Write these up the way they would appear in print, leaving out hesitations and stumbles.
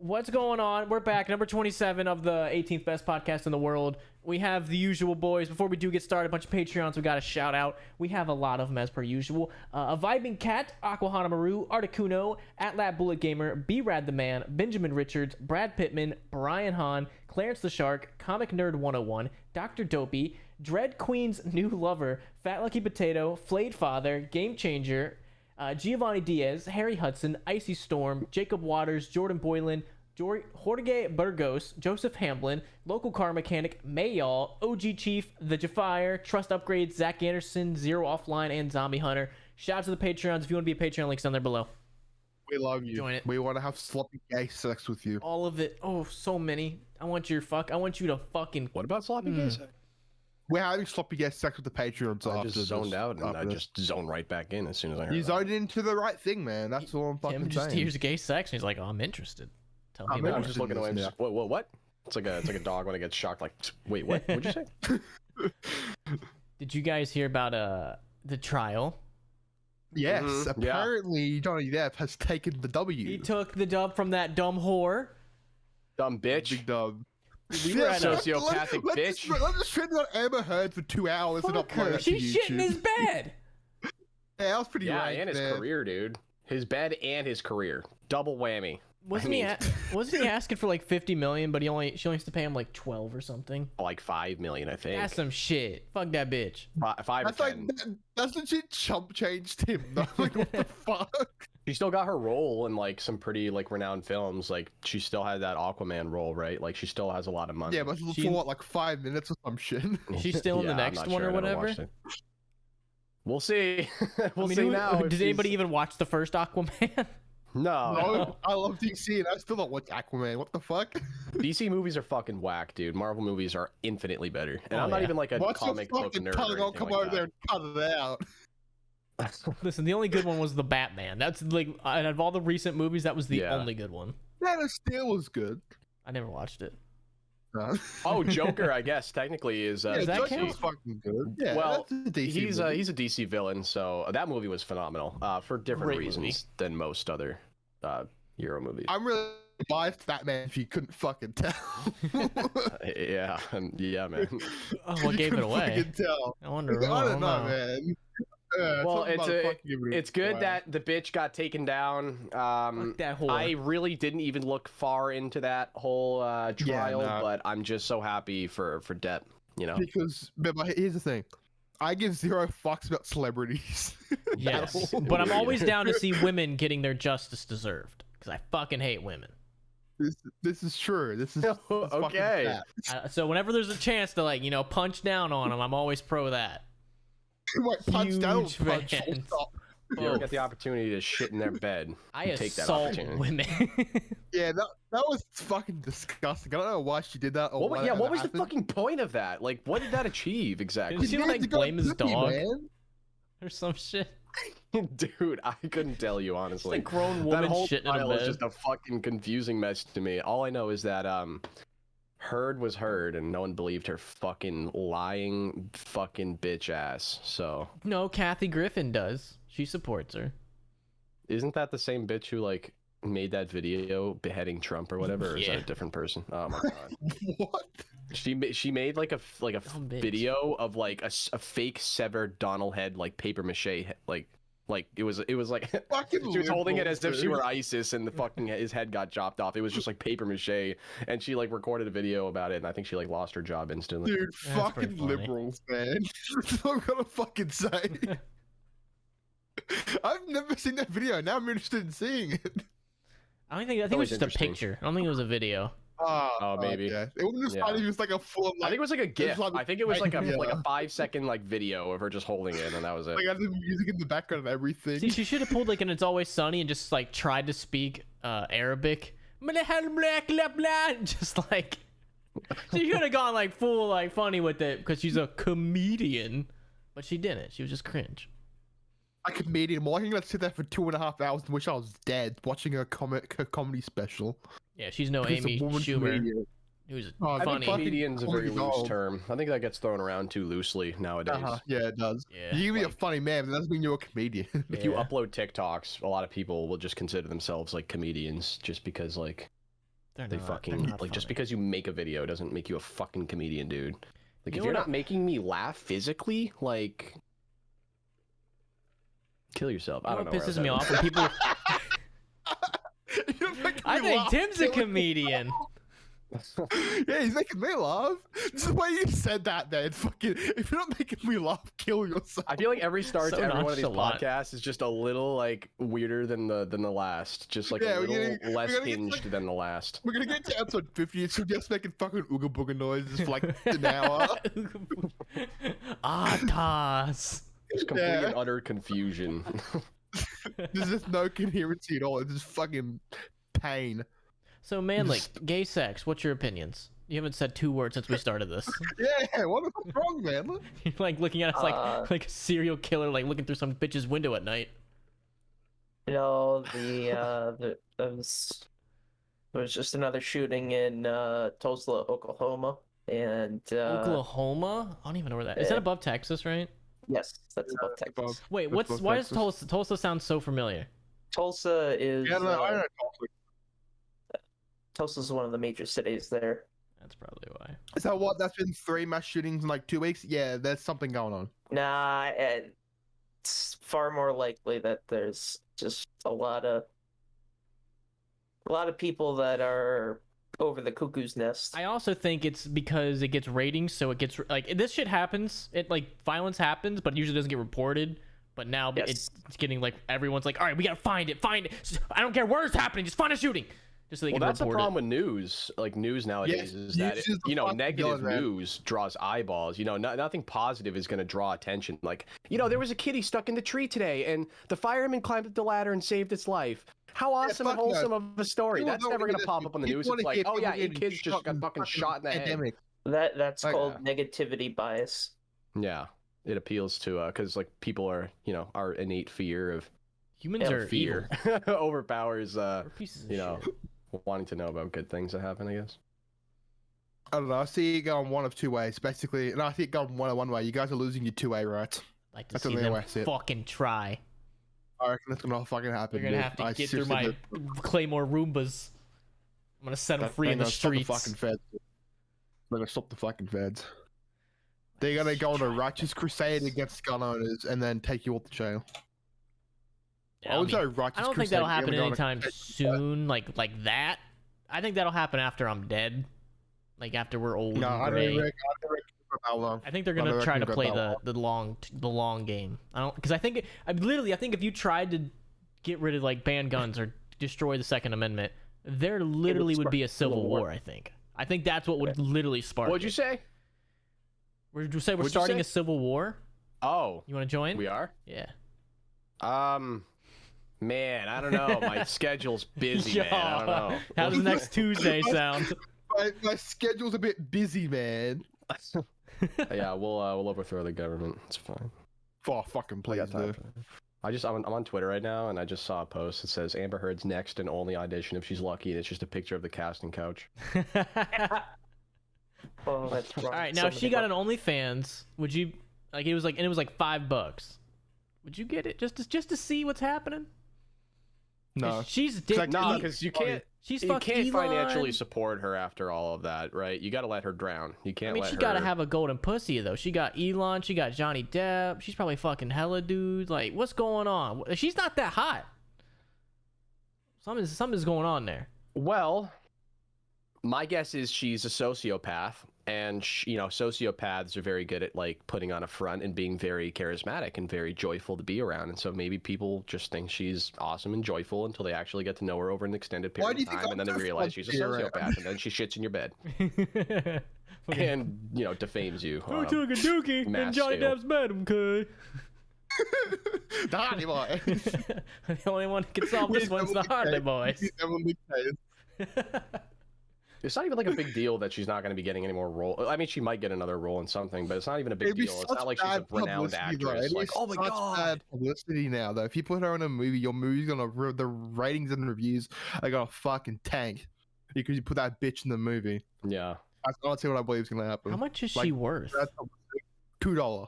What's going on? We're back. Number 27 of the 18th best podcast in the world. We have the usual boys. Before we do get started, a bunch of Patreons we got to shout out. We have a lot of them as per usual. A Vibing Cat, Aquahana Maru, Articuno, At Gamer, B-Rad the Man, Benjamin Richards, Brad Pittman, Brian Hahn, Clarence the Shark, Comic Nerd 101, Dr. Dopey, Dread Queen's New Lover, Fat Lucky Potato, Flayed Father, Game Changer, Giovanni Diaz, Harry Hudson, Icy Storm, Jacob Waters, Jordan Boylan, Jorge Burgos, Joseph Hamblin, Local Car Mechanic, Mayall, OG Chief, The Jafire, Trust Upgrades, Zach Anderson, Zero Offline, and Zombie Hunter. Shout out to the Patreons. If you want to be a Patreon, links down there below. We love you. Join it. We want to have sloppy gay sex with you. All of it. Oh, so many. I want you to fucking... What about sloppy gay sex? We're having sloppy gay sex with the Patreons. I just zoned out and I just zoned right back in as soon as I heard You zoned into the right thing, man. That's all I'm fucking Tim just saying. hears gay sex and he's like, oh, I'm interested. Tell me I'm about just it. looking away. Just, what? It's like a dog when it gets shocked. Like, wait, what? What'd you say? Did you guys hear about the trial? Yes, Mm-hmm. apparently Johnny Depp has taken the W. He took the dub from that dumb whore. Dumb bitch. Big dub. We were at a- Sociopathic bitch. Let's just trend on Amber Heard for 2 hours and Fuck upload her. it to She's shit in YouTube. his bed. Yeah, that was pretty Yeah, rank, and his man. career, dude. His bed and his career. Double whammy. Wasn't he asking for like 50 million, but she only has to pay him like 12 or something? Like 5 million, I think. That's some shit. Fuck that bitch. Five or That's like 10. that's legit chump changed him. Though. Like what the fuck? She still got her role in like some pretty like renowned films. Like she still had that Aquaman role, right? Like she still has a lot of money. Yeah, but for what, like 5 minutes or some shit? She's still in the Yeah, I'm next not one sure. or I never whatever. watched it. We'll see. We'll I mean, see now. Did anybody even watch the first Aquaman? No. No, I love DC and I still don't watch Aquaman. What the fuck? DC movies are fucking whack, dude. Marvel movies are infinitely better. And Oh, I'm not yeah. even like a What's your comic book fucking nerd. tongue? Or I'll come anything over like there and cut it out. Listen, the only good one was the Batman. That's like, out of all the recent movies, that was the Yeah. only good one. Man of Steel was good. I never watched it. Oh, Joker, I guess technically is. Yeah, that Joker count? was fucking good. Yeah, Well, that's a DC he's movie. a DC villain, so that movie was phenomenal for different Great reasons movie. than most other hero movies. I'm really biased Batman if you couldn't fucking tell. Yeah, yeah, man. Oh, You what gave it couldn't away? fucking tell. I wonder. I don't know, know. man. Yeah, Well, something about fucking giving it it's good away. that the bitch got taken down. Fuck that whore. I really didn't even look far into that whole trial, no. but I'm just so happy for Depp. You know, Because, but here's the thing. I give zero fucks about celebrities. Yes, all. but I'm always down to see women getting their justice deserved because I fucking hate women. This is true. This is fucking Okay. fact. So whenever there's a chance to like punch down on them, I'm always pro that. Wait, punch down, Huge punch. fans. Full stop. you ever Both. get the opportunity to shit in their bed, I you take that assault opportunity. women. Yeah, that was fucking disgusting. I don't know why she did that. Or What, why yeah, that what was the happened. fuing point of that? Like, what did that achieve exactly? Did she He like had to go blame his poopy, dog man. or some shit? Dude, I couldn't tell you honestly. It's a grown That woman whole shitting in a trial is bed. just a fucking confusing mess to me. All I know is that Heard was Heard, and no one believed her fucking lying fucking bitch ass. So No, Kathy Griffin does. She supports her. isn't that the same bitch who like made that video beheading Trump or whatever? Or is Yeah. that a different person? Oh my god. What? She made like a Dumb bitch. video of like a fake severed Donald head like paper mache like it was like Fucking she was holding it liberals, as if she dude. were ISIS and the fucking his head got chopped off. It was just like paper mache, and she like recorded a video about it, and I think she like lost her job instantly. Dude, That's fucking pretty funny. liberals, man. That's what I'm gonna fucking say. I've never seen that video. Now I'm interested in seeing it. I think it was Always just a interesting. picture. I don't think it was a video. Oh, maybe. Okay. It wasn't just Yeah. funny. It was like a full. I think it was like a GIF. like- I think it was like a Yeah. 5-second like video of her just holding it, and that was it. Like I had the music in the background and everything. See, she should have pulled like an "It's Always Sunny" and just like tried to speak Arabic. Just like she should have gone like full like funny with it because she's a comedian, but she didn't. She was just cringe. A comedian. Well, I think let's sit there for 2.5 hours and wish I was dead watching her comedy special. Yeah, she's no Because a Amy woman Schumer, comedian. who's Oh, I think funny. fucking Comedian's a very comedy loose gold. term. I think that gets thrown around too loosely nowadays. Yeah, it does. Yeah, You can be a like- funny man, but that doesn't mean you're a comedian. If you Yeah. upload TikToks, a lot of people will just consider themselves like comedians just because like They're They not- fucking they're not like just funny. because you make a video doesn't make you a fucking comedian, dude. Like You if know you're what not making me laugh physically, like kill yourself. I You know don't what know. pisses me off when people. You're making I me think laugh, Tim's a killing- comedian. Yeah, he's making me laugh. Just the way you said that, man. Fucking, if you're not making me laugh, kill yourself. I feel like every start So to every one of these nonchalant. podcasts is just a little like weirder than the last, just like Yeah, a we're little gonna- less we're gonna get, hinged like- than the last. We're gonna get to episode 50. It's just making fucking ooga booga noises for like an hour. Atas. Just complete Yeah. and utter confusion. There's just no coherency at all. It's just fucking pain. So Manly, gay sex. What's your opinions? You haven't said 2 words since we started this. Yeah, what the fuck's wrong, man? You're like looking at us like a serial killer, like looking through some bitch's window at night. You know, there was just another shooting in Tulsa, Oklahoma, and Oklahoma? I don't even know where that is. That above Texas, right? yes, that's above Yeah, Texas. above. Wait, That's why above does Tulsa? Tulsa sound so familiar? Tulsa is Yeah, no, I don't know. Tulsa's one of the major cities there. That's probably why. Is that what? That's been 3 mass shootings in like 2 weeks? Yeah, there's something going on. Nah, it's far more likely that there's just a lot of people that are over the cuckoo's nest. I also think it's because it gets ratings, so it gets like this shit happens. It like violence happens, but it usually doesn't get reported. But now Yes. it's getting like everyone's like, all right, we gotta find it. I don't care where it's happening, just find a shooting, just so they Well, can that's the report problem it. with news. Like news nowadays is that news is the you know fucking negative villain, man. news draws eyeballs. You know, nothing positive is going to draw attention. Like there was a kitty stuck in the tree today, and the fireman climbed up the ladder and saved its life. How awesome and fuck that. wholesome of a story. People That's don't never wanna going to pop up on the news. people It's wanna like, hear oh yeah, people 8 getting kids just got fucking shot in the head. pandemic. That's Like, called negativity bias. Yeah, it appeals to because like people are our innate fear of Humans are fear overpowers evil. We're pieces of you know shit. wanting to know about good things that happen. I guess. I don't know. I see it going one of 2 ways, basically. And I see it going one way. You guys are losing your 2A rights. Like to That's see the only them way I see it. fucking try. I reckon that's gonna fucking happen. You're gonna dude. have to I get through seriously my do. Claymore Roombas. I'm gonna set them That- free they're in the gonna stop streets. fucking feds. They're gonna stop the fucking feds. They're gonna go on a righteous crusade against gun owners and then take you all to jail. Yeah, I would I say mean, righteous I don't think crusade. that'll You're happen gonna go on a anytime crusade. soon. Like that. I think that'll happen after I'm dead. Like after we're old No, and I don't gray. reckon for how long. I think they're I don't gonna try reckon to it play got the long game. I don't because I think I think if you tried to get rid of like ban guns or destroy the Second Amendment, there literally would be a civil war. I think that's what would literally spark. What'd you it. say? Would you say we're What'd you starting say? a civil war? Oh, You want to join? we are. Yeah. Man, I don't know. My schedule's busy, man. I don't know. How does next Tuesday sound? My schedule's a bit busy, man. Yeah, we'll overthrow the government. It's fine. Oh, fucking I please, got time dude. for it. I'm on Twitter right now, and I just saw a post that says Amber Heard's next and only audition if she's lucky, and it's just a picture of the casting couch. Oh, that's wrong. All right, now if she got an OnlyFans, would you like it was like $5? Would you get it just to see what's happening? 'Cause No. she's dick. like, No, He- because you can't. she's You fucking can't Elon. financially support her after all of that, right? You got to let her drown. You can't. I mean, let she her... gotta have a golden pussy though. She got Elon, she got Johnny Depp. She's probably fucking hella dudes. Like, what's going on? She's not that hot. Something's going on there. Well, my guess is she's a sociopath, and sociopaths are very good at like putting on a front and being very charismatic and very joyful to be around. And so maybe people just think she's awesome and joyful until they actually get to know her over an extended Why period do of you think time, and then I'm they so realize she's a fun to be around? sociopath, and then she shits in your bed and defames you. Who took a dookie in mass Johnny scale. Depp's bed, okay? The Hardy Boys. The only one who can solve this one's the Hardy Boys. It's not even like a big deal that she's not going to be getting any more role. I mean, she might get another role in something, but it's not even a big It'd be deal. It's such not like she's a bad renowned publicity, though. actress. It'd be Like, oh my such god. bad publicity now, though. If you put her in a movie, your movie's gonna the ratings and reviews are gonna fucking tank because you put that bitch in the movie. Yeah. That's honestly what I believe is gonna happen. How much is Like, she worth? That's $2.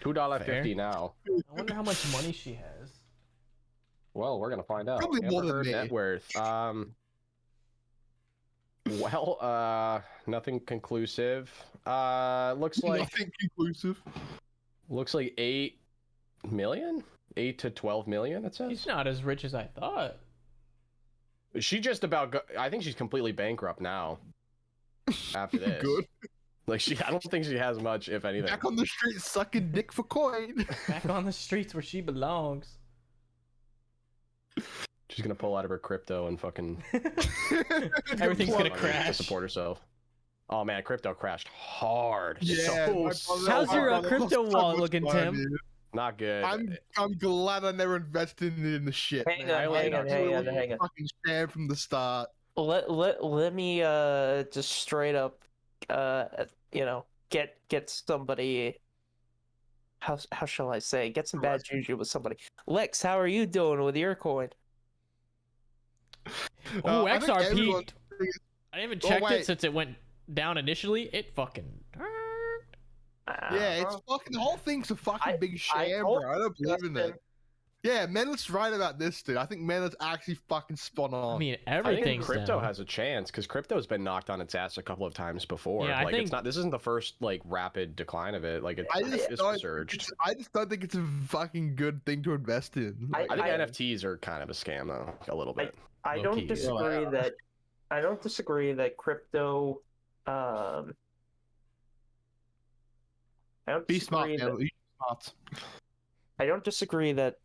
$2.50 now. I wonder how much money she has. Well, we're gonna find out. Probably more Amber than Heard me. net worth. Well, nothing conclusive. Looks like Nothing conclusive. 8 million, 8 to 12 million. It says He's not as rich as I thought. she just about. I think she's completely bankrupt now. After this, Good. Like I don't think she has much, if anything. Back on the street sucking dick for coin. Back on the streets where she belongs. She's gonna pull out of her crypto and fucking. Everything's gonna to crash. support herself. Oh man, crypto crashed hard. Yeah, my so brother- How's your my brother crypto lost so wallet much looking, money. Tim? not good. I'm glad I never invested in the shit. Hang man. on, I hang like on, that. hang on, hang on. Fucking scam from the start. Let me just straight up get somebody. How shall I say? Get some bad juju with somebody. Lex, how are you doing with your coin? Oh, I think XRP. everyone- I didn't even Oh, check it wait. since it went down initially. It fucking turned. Yeah, it's fucking the whole thing's a fucking big sham, told bro. I don't believe in Justin, that. Yeah, Menel's right about this, dude. I think Menel's actually fucking spot on. I mean, I think everything's crypto down. has a chance because crypto's been knocked on its ass a couple of times before. Yeah, I like think- it's not. This isn't the first like rapid decline of it. Like it's surged. I just don't think it's a fucking good thing to invest in. I Like, think I- NFTs are kind of a scam though, a little bit. I Low don't key. disagree Yeah. that. I don't disagree that crypto. I don't be smart, disagree that. man. Be smart. I don't disagree that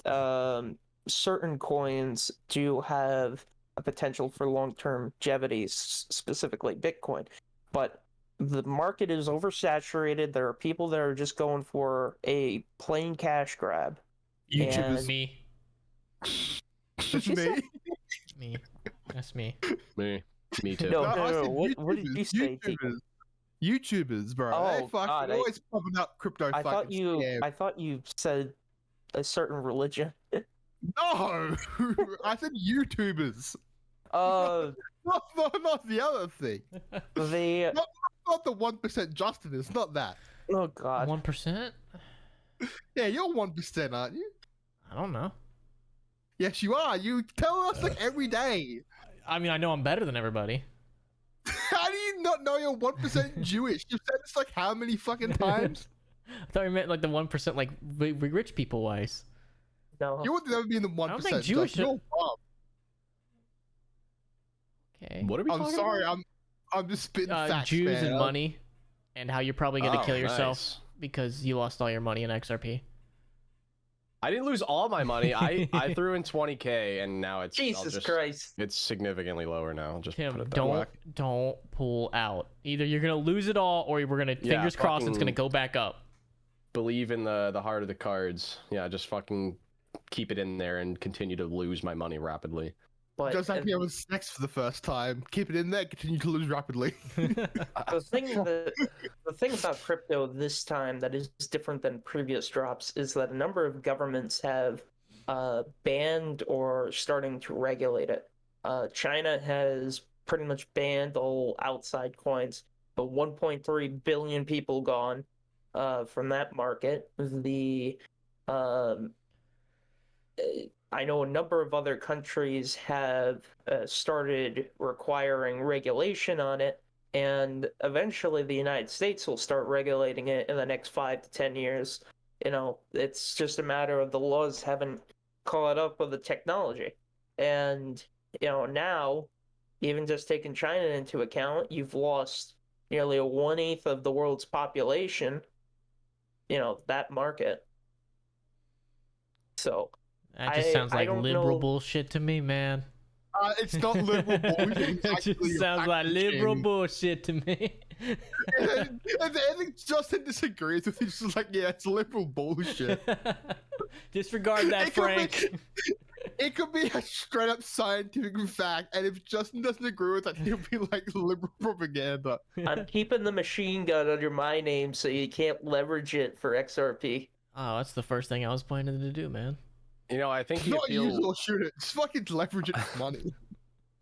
certain coins do have a potential for long-term longevity, specifically Bitcoin. But the market is oversaturated. There are people that are just going for a plain cash grab. YouTubers. Me. That's me. Me. That's me. Me too. No, I said what did you say, YouTubers. YouTubers, bro. Oh, they fucking God, always popping up crypto I thought fucking you. scams. I thought you said a certain religion. No! I said YouTubers. Not the other thing. The Not the 1% Justin. It's not that. oh god. 1%? Yeah, you're 1%, aren't you? I don't know. Yes, you are. You tell us like every day. I mean, I know I'm better than everybody. How do you not know you're 1% Jewish? You've said this like how many fucking times? I thought you meant like the 1%, like rich people wise. No. You would never be in the 1%. don't think Jewish Justin. You're dumb. Okay. What are we I'm talking sorry. about? I'm just spitting facts, Jews man. and money, and how you're probably going to Oh, kill yourself nice. because you lost all your money in XRP. I didn't lose all my money. I threw in 20K and now it's I'll Jesus just- Christ. It's significantly lower now. I'll just put Tim, it that way. don't pull out. Either you're gonna lose it all, or we're gonna Yeah, fingers crossed it's gonna fucking- go back up. Believe in the heart of the cards. Yeah, just fucking keep it in there and continue to lose my money rapidly. But Just like having sex for the first time. Keep it in there, continue to lose rapidly. the thing about crypto this time that is different than previous drops is that a number of governments have banned or starting to regulate it. China has pretty much banned all outside coins, but 1.3 billion people gone from that market. I know a number of other countries have started requiring regulation on it, and eventually the United States will start regulating it in the next 5 to 10 years. You know, it's just a matter of the laws haven't caught up with the technology. And, you know, now, even just taking China into account, you've lost nearly 1/8 of the world's population, you know, that market. So... That just sounds I like don't liberal know. bullshit to me, man. It's not liberal bullshit. It's It actually just sounds like fact-checking. liberal bullshit to me. And I think Justin disagrees with it. He's just like, yeah, it's liberal bullshit. Disregard that, It could be- Frank. It could be a straight up scientific fact, and if Justin doesn't agree with that, he'll be like liberal propaganda. I'm keeping the machine gun under my name so you can't leverage it for XRP. Oh, that's the first thing I was planning to do, man. You know, I think the Not use appeal. or shoot it. Just fucking leverage it with money.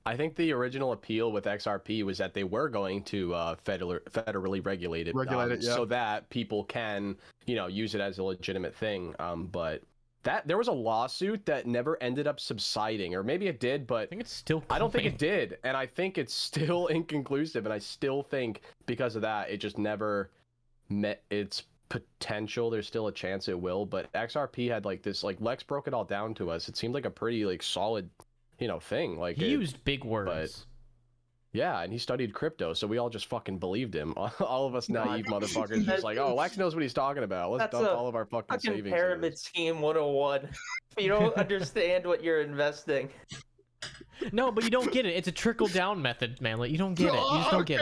I think the original appeal with XRP was that they were going to federally regulate it, Regulate it, yeah. so that people can, you know, use it as a legitimate thing. But That there was a lawsuit that never ended up subsiding, or maybe it did, but I think it's still. I don't think coming. it did, and I think it's still inconclusive, and I still think because of that, it just never met its potential. There's still a chance it will, but XRP had like this, like Lex broke it all down to us. It seemed like a pretty like solid, thing. Like He used big words. yeah, and he studied crypto, so we all just fucking believed him. All of us naive motherfuckers just like, oh, Lex knows what he's talking about. Let's That's dump a all of our fucking savings. into pyramid this." scheme 101. If you don't understand what you're investing. No, but you don't get it. It's a trickle down method, man. Like, you don't get it. You just don't get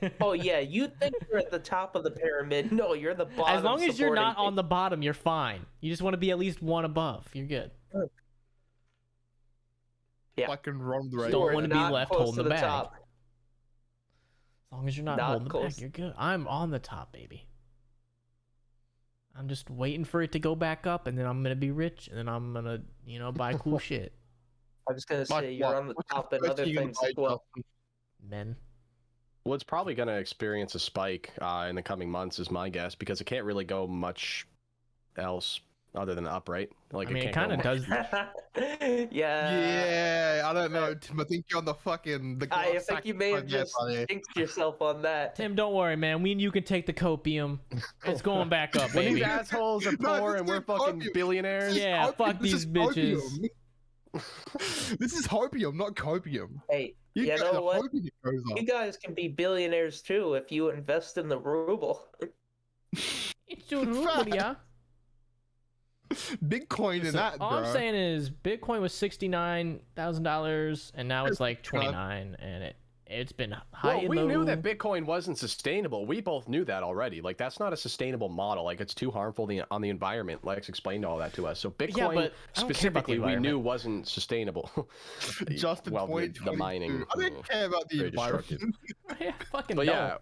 it. Oh yeah, you think you're at the top of the pyramid. No, you're the bottom. As long as you're not supporting on the bottom, you're fine. You just want to be at least one above. You're good. Yeah. Fucking wrong the Don't Or want to be not left close holding to the bag. top. As long as you're not Not holding the close. bag, you're good. I'm on the top, baby. I'm just waiting for it to go back up, and then I'm gonna be rich, and then I'm gonna, buy cool shit. I was gonna say you're on the top in other things as well. Men. Well, it's probably going to experience a spike in the coming months, is my guess, because it can't really go much else other than up, right? Like, I mean, it can't kind go of much- does. Yeah, I don't know, Tim. I think you're on the fucking. I think you may have just jinxed yourself on that. Tim, don't worry, man. We and you can take the copium. It's going back up, When these baby. assholes are No, poor this and we're is fucking copium. billionaires. Yeah, fuck This these is bitches. copium. This is hopium, not copium. Hey, You you guys know are what? hoping it goes up. You guys can be billionaires too if you invest in the ruble. It's a ruble, yeah. Bitcoin in So, that, all bro. I'm saying is Bitcoin was $69,000 and now it's like 29, and it's been high Well, and we low. knew that Bitcoin wasn't sustainable. We both knew that already. Like, that's not a sustainable model. Like, it's too harmful on the environment. Lex explained all that to us. So Bitcoin Yeah, but I don't care about the specifically, we knew environment. wasn't sustainable. Just in well, the 2022. mining. I didn't care about the very destructive. environment. Yeah, fucking But no. yeah,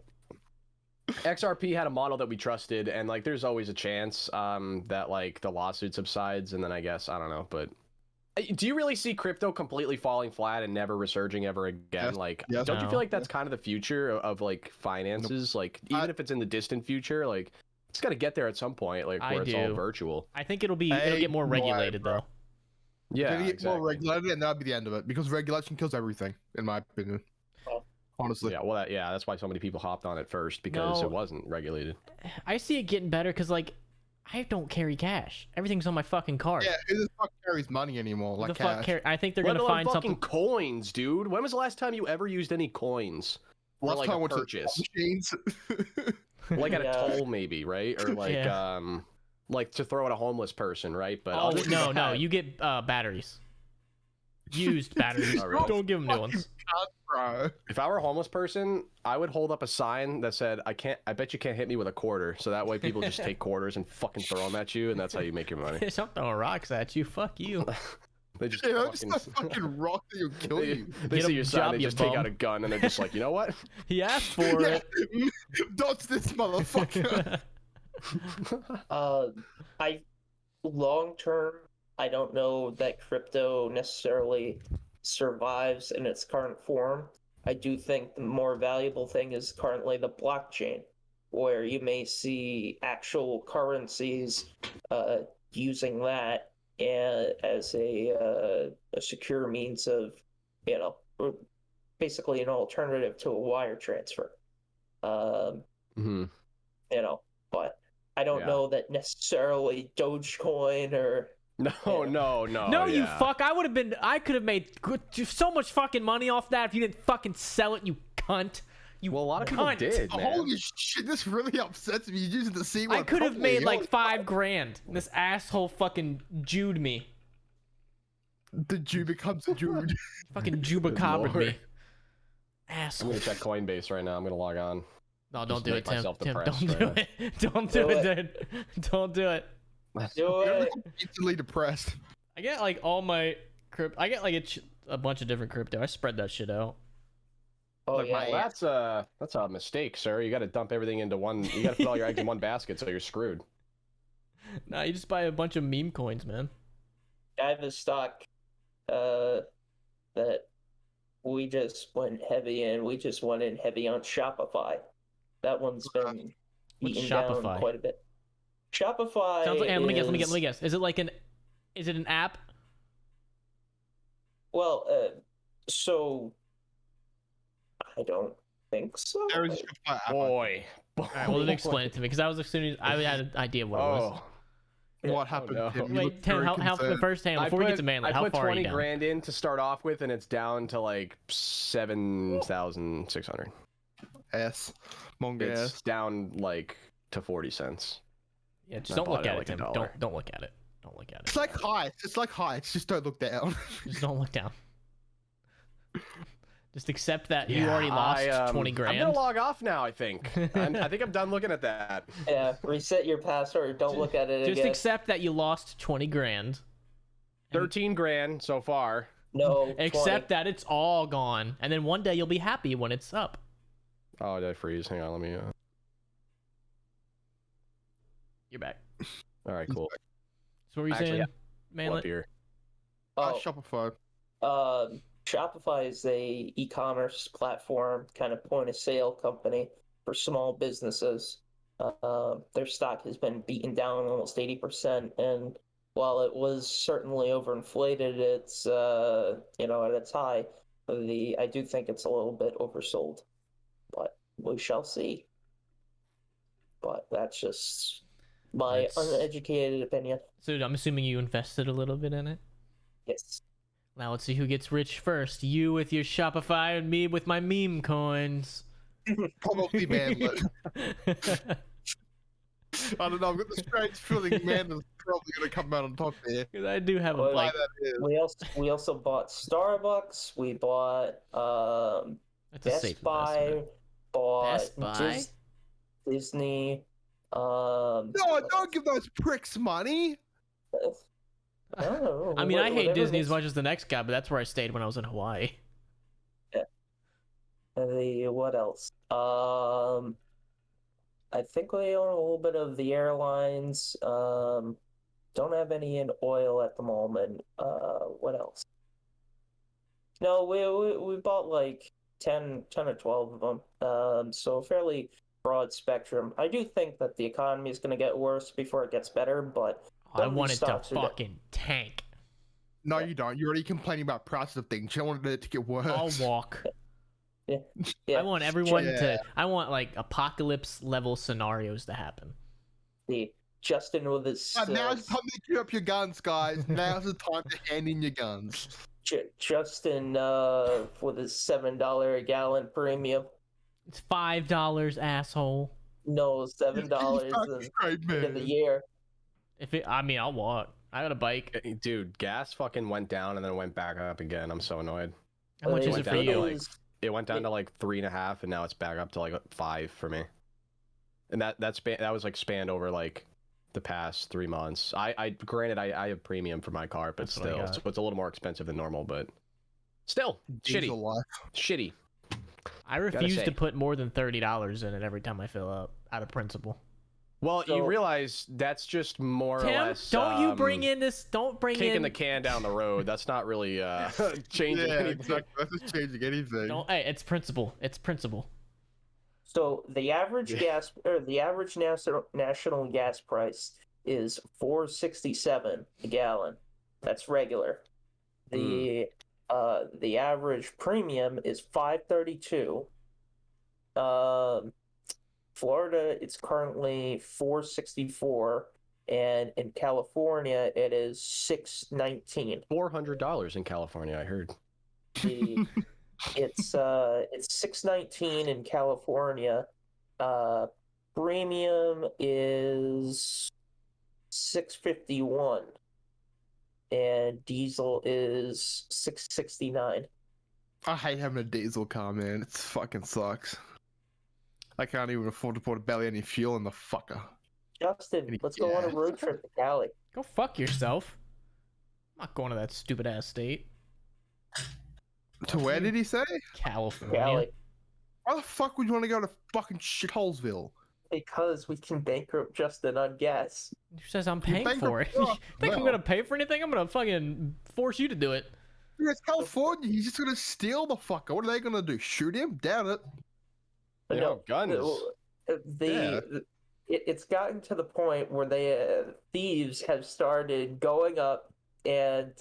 XRP had a model that we trusted, and like, there's always a chance that like the lawsuit subsides, and then I guess I don't know. But do you really see crypto completely falling flat and never resurging ever again? Yes, Like, yes. don't you No. feel like that's kind of the future of like finances? Like, even if it's in the distant future, like it's got to get there at some point, like I where it's all do. virtual. I think it'll get more Hey, regulated bro. though. Yeah, Gonna get exactly. more regulated, and that'll be the end of it. Because regulation kills everything, in my opinion. Oh. Honestly. Yeah, well, that's why so many people hopped on it first, because No. it wasn't regulated. I see it getting better because like I don't carry cash. Everything's on my fucking card. Yeah, who the fuck carries money anymore? Who Like the fuck cash. care? I think they're Let gonna alone find fucking something. coins, dude. When was the last time you ever used any coins? For Last like time I a went to the purchase? machines. Like at a Yeah. toll, maybe, right? Or like Yeah. like to throw at a homeless person, right? But Oh other than no, that- you get batteries. Used batteries. Oh, really? Don't give them new ones. Bro. If I were a homeless person, I would hold up a sign that said, I bet you can't hit me with a quarter." So that way, people just take quarters and fucking throw them at you, and that's how you make your money. I'm throwing rocks at you. Fuck you. They just Yeah, just fucking, a fucking rock that will kill they, you. they Get see a your sign, job, they you just take bum. out a gun, and they're just like, you know what? He asked for Yeah. it. Dodge this motherfucker. I long term, I don't know that crypto necessarily survives in its current form. I do think the more valuable thing is currently the blockchain, where you may see actual currencies using that as a secure means of, basically an alternative to a wire transfer. Hmm. But I don't Yeah. know that necessarily Dogecoin or No, Yeah. no. No, you yeah. fuck. I could have made so much fucking money off that if you didn't fucking sell it, you cunt. You Well, a lot of people cunt. did, man. Holy shit, this really upsets me. You used the C word. I could have properly. made like Holy $5,000. This asshole fucking Jewed me. The Jew becomes a Jude. Fucking Jubacabred me. Lord. I'm Asshole. gonna check Coinbase right now. I'm gonna log on. No, Just don't do make it, Tim. myself Tim, depressed don't right do now. it. Don't do Do it, dude. Don't do it. do it. Instantly depressed. I get like all my crypto. I get like a bunch of different crypto. I spread that shit out. Oh Like my yeah, That's a mistake, sir. You got to dump everything into one. You got to put all your eggs in one basket, so you're screwed. Nah, you just buy a bunch of meme coins, man. I have a stock that we just went heavy in. We just went in heavy on Shopify. That one's been What's eaten Shopify? down quite a bit. Shopify. Sounds like, and let me guess. Is it an app? Well, so I don't think so. There is a Shopify app. Boy. All right, well then explain it to me, because I was assuming I had an idea what it was. What happened? no. Tim? You Wait, look Tim, very how the concerned. first time before we get to mainland, how I put far are 20 you down? grand in to start off with, and it's down to like 7,600. S. Monga It's S. down like to 40 cents. Yeah, just I don't bought look it at it, like Tim. $1. Don't look at it. Don't look at it. It's like heights. It's like heights. Just don't look down. Just don't look down. Just accept that you already lost 20 grand. I'm gonna log off now. I think. I think I'm done looking at that. Yeah, reset your password. Don't look at it Just again. accept that you lost 20 grand. 13 grand so far. No. Accept that it's all gone, and then one day you'll be happy when it's up. Oh, did I freeze? Hang on, let me. You're back. All right, cool. So what were you Actually, saying, Up Manlet? here. Oh, Shopify. Shopify is a e-commerce platform, kind of point of sale company for small businesses. Their stock has been beaten down almost 80%, and while it was certainly overinflated, it's at its high. I do think it's a little bit oversold, but we shall see. But that's just my uneducated opinion. So I'm assuming you invested a little bit in it. Yes. Now let's see who gets rich first. You with your Shopify and me with my meme coins. Probably Manlet. I don't know. I've got the strange feeling Manlet's probably going to come out on top here. Because I do have a Well, like. We also bought Starbucks. We bought That's a safe Best Buy. investment. Bought Best Buy? Disney. No, don't give those pricks money. I don't know. I mean, I hate whatever Disney as makes- much as the next guy, but that's where I stayed when I was in Hawaii. What else? I think we own a little bit of the airlines. Don't have any in oil at the moment. What else? No, we bought like 10 or 12 of them. So fairly broad spectrum. I do think that the economy is going to get worse before it gets better, but I some of want these it to stocks are fucking tank. No, you don't. You're already complaining about prices of things. You don't want it to get worse. I'll walk. Yeah. I want everyone Yeah. to. I want like apocalypse level scenarios to happen. the Justin with his Now's the time to get up your guns, guys. Now's the time to hand in your guns. Justin with his $7 a gallon premium. It's $5, asshole. No, $7 Fucking great, in the man. year. I mean, I'll walk. I got a bike. Dude, gas fucking went down and then went back up again. I'm so annoyed. How much It is went it for down to, you? like, It went down to like 3.5, and now it's back up to like 5 for me. And that was like spanned over like the past 3 months. Granted, I have premium for my car, but That's what I still, got. so it's a little more expensive than normal. But still, Diesel shitty, life. shitty. I refuse say. to put more than $30 in it every time I fill up, out of principle. Well, you So- realize that's just more or Tim, less. don't you bring in this? Don't bring kicking in. the can down the road. That's not really changing Yeah, anything. exactly. That's just changing anything. Don't. Hey, it's principle. It's principle. So the average national gas price is $4.67 a gallon. That's regular. The average premium is $5.32. Florida, it's currently $4.64, and in California, it is $6.19. $400 in California, I heard. It's $6.19 in California. Premium is $6.51, and diesel is $6.69. I hate having a diesel car, man. It fucking sucks. I can't even afford to put barely any fuel in the fucker. Justin, let's go on a road trip to Cali. Go fuck yourself. I'm not going to that stupid ass state. To where did he say? California. Cali, Why the fuck would you want to go to fucking shitholesville? because we can bankrupt Justin on gas. Who says I'm paying bankrupt for it? yourself. Think I'm Well. gonna pay for anything? I'm gonna fucking force you to do it. Yeah, it's California. He's just gonna steal the fucker. What are they gonna do? Shoot him? Doubt it. They No, have guns. The it's gotten to the point where thieves have started going up and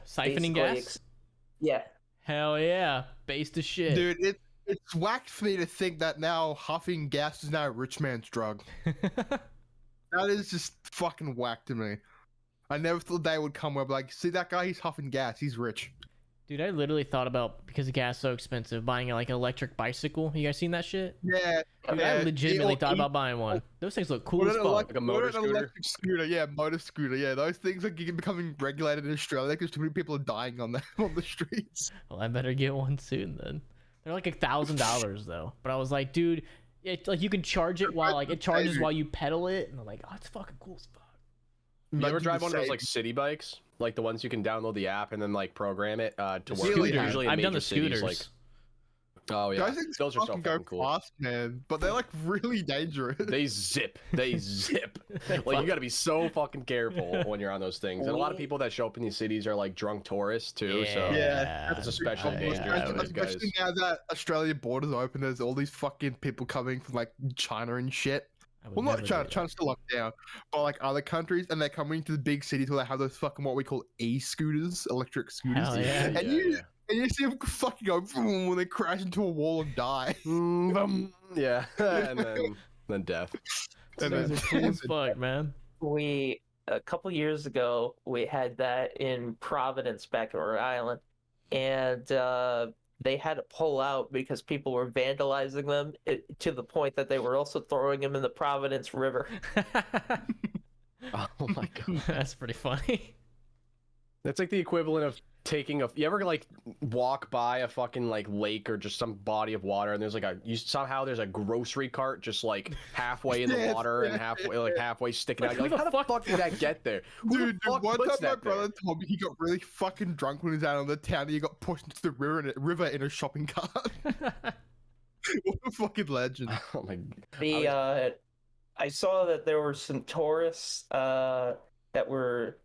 Siphoning gas? yeah. Hell yeah. Based as shit. Dude, it's whacked for me to think that now huffing gas is now a rich man's drug. That is just fucking whack to me. I never thought they would come where like, see that guy, he's huffing gas, he's rich. Dude, I literally thought about, because the gas is so expensive, buying like an electric bicycle. You guys seen that shit? Yeah. Dude, yeah. I legitimately thought about buying one. Those things look cool as fuck. Like a motor scooter? Electric scooter, yeah, motor scooter, yeah. Those things are becoming regulated in Australia because too many people are dying on the streets. Well, I better get one soon then. They're like $1,000 though. But I was like, dude, like you can charge it while like it charges while you pedal it, and I'm like, oh, it's fucking cool as fuck. You ever drive one of those like city bikes, like the ones you can download the app and then like program it to work? Usually in I've done the major cities, scooters. like, oh yeah, those are so go fucking cool. fast, man, but they're like really dangerous. They zip. Like you gotta be so fucking careful when you're on those things. And a lot of people that show up in these cities are like drunk tourists too. So yeah, it's a special danger for those guys. Especially now that Australia borders open, there's all these fucking people coming from like China and shit. Well, not China. China's still locked down, but like other countries, and they're coming to the big cities where they have those fucking what we call e-scooters, electric scooters. Hell yeah. And you see them fucking go boom when they crash into a wall and die. Yeah, and then death. Those guys are cool as fuck, man. A couple years ago, we had that in Providence, back in Rhode Island, and they had to pull out because people were vandalizing them to the point that they were also throwing them in the Providence River. Oh my god, that's pretty funny. That's like the equivalent of taking you ever like walk by a fucking like lake or just some body of water, and there's like somehow there's a grocery cart just like halfway in the water and halfway sticking out. You're like, how the fuck did that get there? Dude, one time my brother told me he got really fucking drunk when he was out on the town and he got pushed into the river in a shopping cart. What a fucking legend. Oh my god. I saw that there were some tourists that were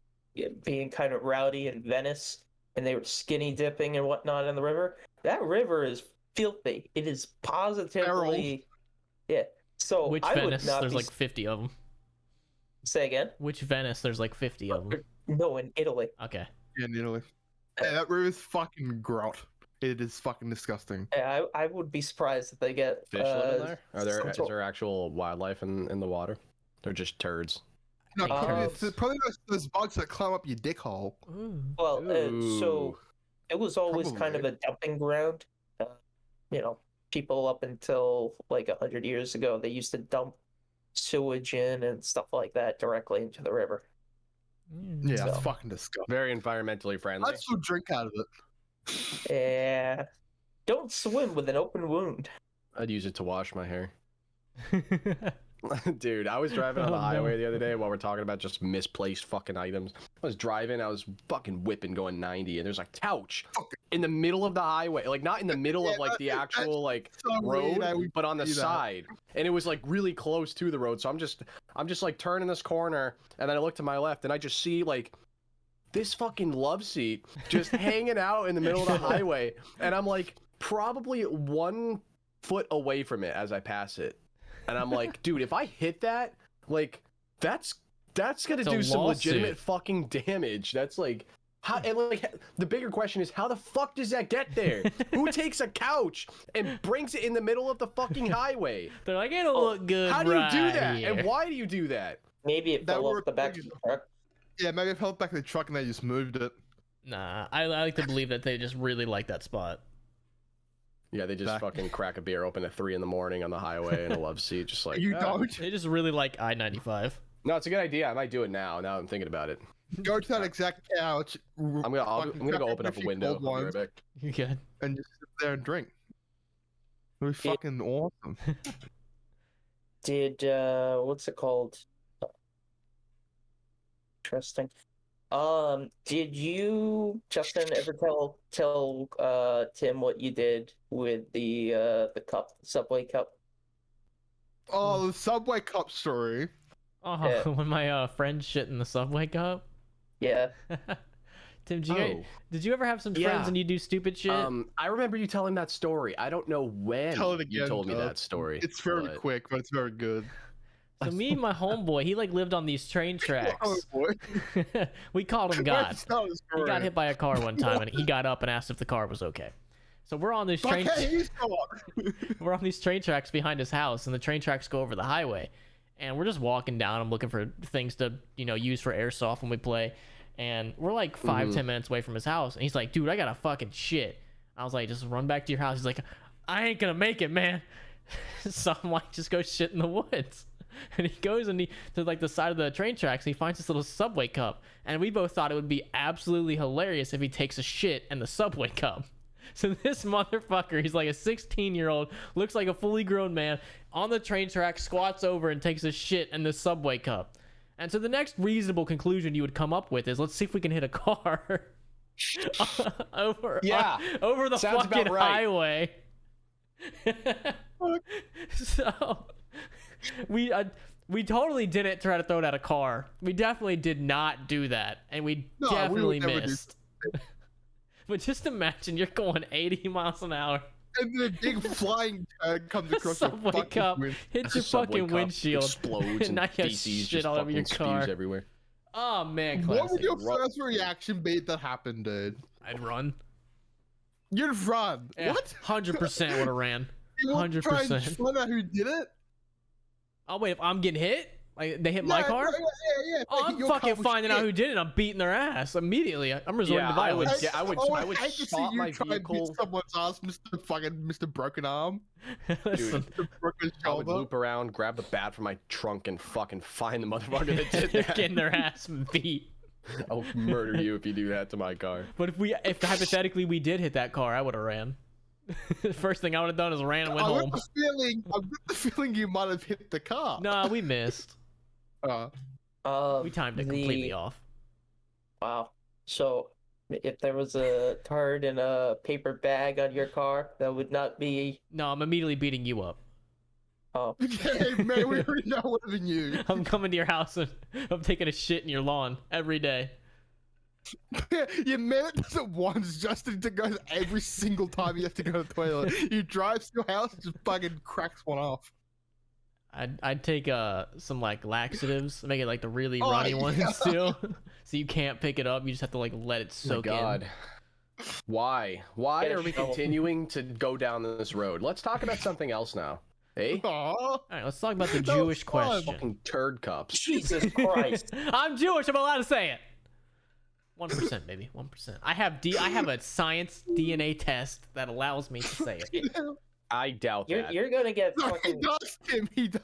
being kind of rowdy in Venice, and they were skinny dipping and whatnot in the river. That river is filthy. It is positively, yeah. So which I Venice? Would not there's be... like 50 of them. Say again? Which Venice? There's like 50 of them. No, in Italy. Okay. Yeah, in Italy. Yeah, that river is fucking grot. It is fucking disgusting. Yeah, I would be surprised if they get fish living there. Is there actual wildlife in the water? They're just turds. No, probably those bugs that climb up your dick hole. Well, so it was always kind of a dumping ground. People up until like 100 years ago, they used to dump sewage in and stuff like that directly into the river. Yeah, it's fucking disgusting. Very environmentally friendly. I'd still drink out of it. Yeah. Don't swim with an open wound. I'd use it to wash my hair. Dude, I was driving on the highway the other day while we're talking about just misplaced fucking items. I was driving, I was fucking whipping going 90, and there's a couch in the middle of the highway. Like, not in the middle of, like, the actual, like, road, but on the side. And it was, like, really close to the road. So I'm just, like, turning this corner, and then I look to my left, and I just see, like, this fucking love seat just hanging out in the middle of the highway. And I'm, like, probably 1 foot away from it as I pass it. And I'm like, dude, if I hit that, like, that's gonna do some legitimate fucking damage. That's like, how? And like, the bigger question is, how the fuck does that get there? Who takes a couch and brings it in the middle of the fucking highway? They're like, it'll look good. How do you do that? Here. And why do you do that? Maybe it fell off the back of the truck. Yeah, maybe it fell back of the truck and they just moved it. Nah, I like to believe that they just really like that spot. Yeah, they just fucking crack a beer open at 3 in the morning on the highway in a love seat, just like, don't. They just really like I-95. No, it's a good idea. I might do it now. Now I'm thinking about it. Go to that exact couch. I'm gonna go open up a window. I'll be right back. You good? And just sit there and drink. It'll be fucking awesome. Did what's it called? Interesting. Did you, Justin, ever tell Tim what you did with the cup, the Subway cup? Oh, the Subway cup story. Oh, yeah. When my friend shit in the Subway cup. Yeah. Tim, did you ever have some friends and you do stupid shit? I remember you telling that story. I don't know when Tell it again, you told me that story. It's very quick, but it's very good. So me and my homeboy, he like lived on these train tracks. Oh, boy. We called him God. Let's tell the He story. got hit by a car one time, and he got up and asked if the car was okay. So we're on these train. Okay, he's gone. We're on these train tracks behind his house, and the train tracks go over the highway. And we're just walking down. I'm looking for things to, use for airsoft when we play. And we're like 5-10 minutes away from his house. And he's like, dude, I got to fucking shit. I was like, just run back to your house. He's like, I ain't gonna make it, man. So I'm like, just go shit in the woods. And he goes to like the side of the train tracks. And he finds this little Subway cup. And we both thought it would be absolutely hilarious if he takes a shit in the Subway cup. So this motherfucker, he's like a 16-year-old, looks like a fully grown man, on the train track, squats over and takes a shit in the Subway cup. And so the next reasonable conclusion you would come up with is, let's see if we can hit a car over the Sounds fucking about right. highway. So we totally didn't try to throw it at a car. We definitely did not do that, and we definitely missed. But just imagine you're going 80 miles an hour. And then a big flying turd comes across your Subway fucking cup windshield. hits your fucking windshield. Explodes and now and you have feces shit just all over your fucking car. spews everywhere. Oh man, What would classic. your first reaction be if that happened, dude? I'd run. You'd run. Yeah, What? 100% would have ran. You won't try and 100%. find out who did it? Oh wait, if I'm getting hit, like they hit my car. Yeah. Oh, I'm Your fucking car was finding out shit. who did it. I'm beating their ass immediately. I'm resorting to violence. I would hate to see stop you my try and vehicle. beat someone's ass, Mr. Broken Arm. Listen, Mr. Broken I would Shoulder. loop around, grab the bat from my trunk, and fucking find the motherfucker that did they're that. getting their ass beat. I'll murder you if you do that to my car. But if hypothetically we did hit that car, I would have ran. The first thing I would have done is ran and went home. I've got the feeling you might have hit the car. Nah, we missed. We timed it completely off. Wow. So, if there was a card in a paper bag on your car, that would not be. No, I'm immediately beating you up. Oh. Okay, man, we already know what than you. I'm coming to your house and I'm taking a shit in your lawn every day. Your man does it once, Justin, to go every single time you have to go to the toilet. He drives to your house and just fucking cracks one off. I'd take some like laxatives, make it like the really Oh, runny yeah. ones too, so you can't pick it up. You just have to like let it Oh my soak God. Why? Why Get a are we shovel. continuing to go down this road? Let's talk about something else now. Hey? Aw. All right, let's talk about the That was Jewish fun. question. Fucking turd cups. Jesus Christ. I'm Jewish. I'm allowed to say it. 1%, baby. 1%. I have a science DNA test that allows me to say it. I doubt that. You're gonna get No, he fucking. does, Tim. He does.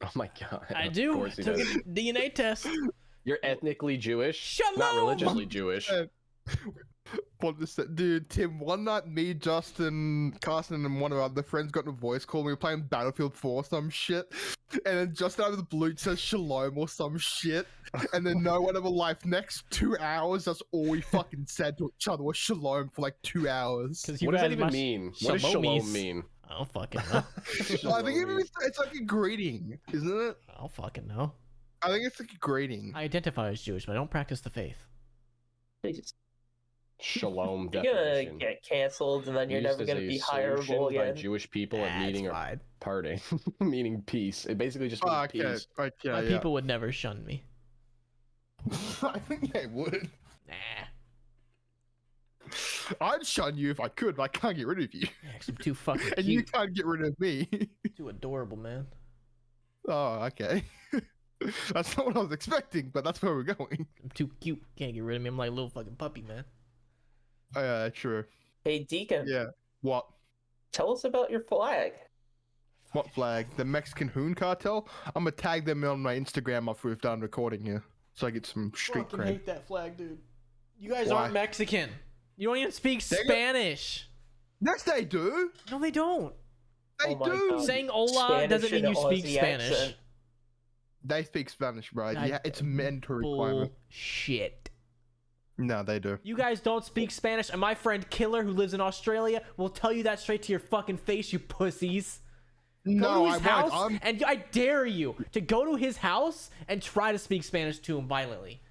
Oh my God. I Of do. course he Took a does. DNA test. You're ethnically Jewish, Shalom! not religiously Jewish. What is that? Dude, Tim, one night me, Justin, Carson, and one of our other friends got in a voice call and we were playing Battlefield 4 or some shit. And then just out of the blue it says shalom or some shit. And then no one ever life. Next 2 hours, that's all we fucking said to each other was shalom for like 2 hours. Because you What does guys that even must- mean? What does Shalomies. shalom mean? I don't fucking know. I think it's like a greeting, isn't it? I don't fucking know. I think it's like a greeting. I identify as Jewish, but I don't practice the faith. Jesus. Shalom You're gonna definition. get canceled, and then you're Used never as gonna a be solution hireable by again. Jewish people at That's meeting or fine. parting, meaning peace. It basically just means Okay, peace. okay, My yeah. people would never shun me. I think they would. Nah. I'd shun you if I could, but I can't get rid of you. Yeah, 'cause I'm too fucking And you cute. can't get rid of me. Too adorable, man. Oh, okay. That's not what I was expecting, but that's where we're going. I'm too cute. Can't get rid of me. I'm like a little fucking puppy, man. Oh, yeah, true. Hey, Deacon, Yeah. What? tell us about your flag. What flag? The Mexican Hoon Cartel? I'm gonna tag them on my Instagram after we've done recording here, so I get some street Fucking cred. hate that flag, dude. You guys Why? aren't Mexican. You don't even speak They got- Spanish. Yes, they do. No, they don't. They Oh my do. God. Saying hola Spanish doesn't mean and you speak Aussie Spanish. accent. They speak Spanish, bro. God, Yeah, it's a mandatory requirement. Bullshit. No, they do. You guys don't speak Spanish, and my friend Killer, who lives in Australia, will tell you that straight to your fucking face, you pussies. Go No, to I his house, won't. and I dare you to go to his house and try to speak Spanish to him violently.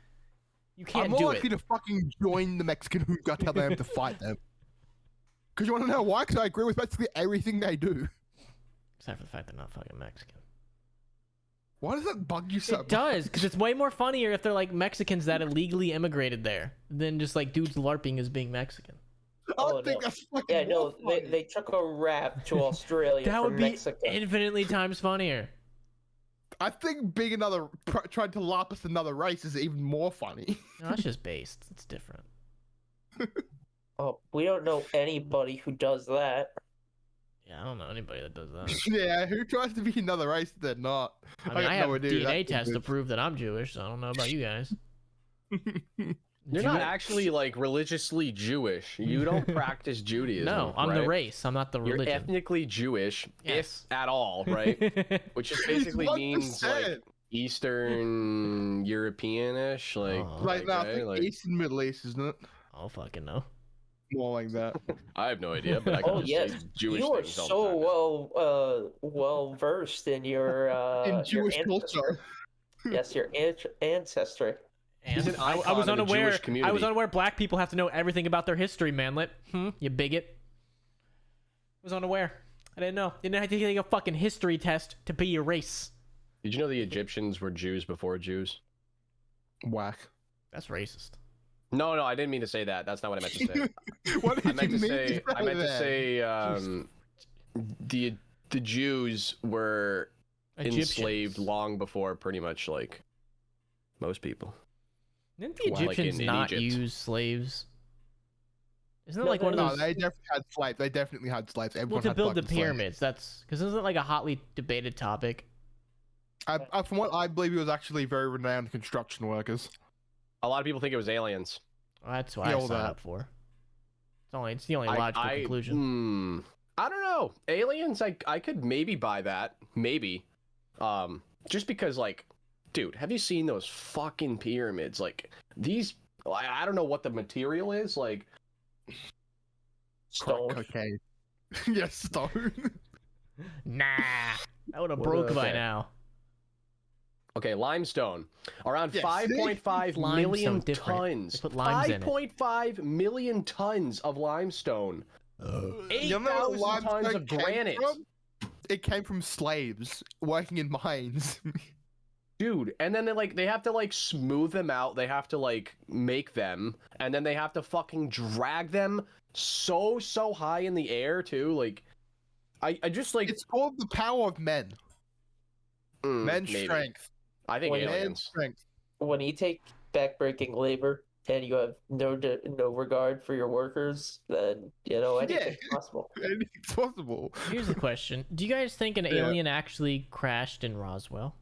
You I'm can't more do likely it. to fucking join the Mexican Hoon Cartel than I am to fight them. Because you want to know why? Because I agree with basically everything they do. Except for the fact they're not fucking Mexican. Why does that bug you so much? It does, because it's way more funnier if they're like Mexicans that illegally immigrated there than just like dudes LARPing as being Mexican. I think that's fucking Yeah, no, more funny. they took a rap to Australia That would from be Mexico. infinitely times funnier. I think being trying to LARP as another race is even more funny. No, that's just based. It's different. Oh, we don't know anybody who does that. Yeah, I don't know anybody that does that. Yeah, who tries to be another race that they're not? I mean, I got have no a idea who DNA that test to is. prove that I'm Jewish, so I don't know about you guys. You're not actually like religiously Jewish. You don't practice Judaism. No, I'm the right? race. I'm not the You're religion. ethnically Jewish, Yes. if at all, right? Which just basically means like 1%. Eastern European-ish, like. Oh. Like, no, I okay, think like- East and Middle East, isn't it? I'll fucking know. More like that. I have no idea, but I can Oh just yes, say Jewish you are things all the so well versed in your In your Jewish ancestry. culture. Yes, your ancestry. And He's an I icon was of the unaware. Jewish I was community. unaware black people have to know everything about their history, manlet. You bigot. Was unaware. I didn't know. You didn't have to take a fucking history test to be your race. Did you know the Egyptians were Jews before Jews? Whack. That's racist. No, I didn't mean to say that. That's not what I meant to say. What did I meant you to mean say. I meant to that? say the Jews were Egyptians. enslaved long before pretty much like most people. Didn't the Well, like Egyptians in not Egypt. use slaves? Isn't it No, like one of No, those? they definitely had slaves. They definitely had slaves. Well, Everyone to had build the fucking slaves. pyramids. That's because isn't it like a hotly debated topic? From what I believe, it was actually very renowned construction workers. A lot of people think it was aliens. Well, that's what Yeah, I all signed that. up for. It's the only logical conclusion. I don't know. Aliens, I could maybe buy that. Maybe. Just because, like, dude, have you seen those fucking pyramids? Like, these, I don't know what the material is. Like, Stone. Cocaine. Yes, stone. Nah, that would have What broke the- by okay. now. okay, limestone. Around Yes. 5.5 Limestone's million different. tons. They put limes in it. 5.5 million tons of limestone. You know where 8,000 tons limestone of came granite. from? It came from slaves working in mines. Dude, and then they have to like smooth them out. They have to like make them, and then they have to fucking drag them so high in the air too. Like, I just like It's called the power of men. Men's maybe. strength. I think Well, Men's aliens. strength. When you take backbreaking labor and you have no regard for your workers, then anything's possible. Anything's possible. Here's the question: do you guys think an Yeah. alien actually crashed in Roswell?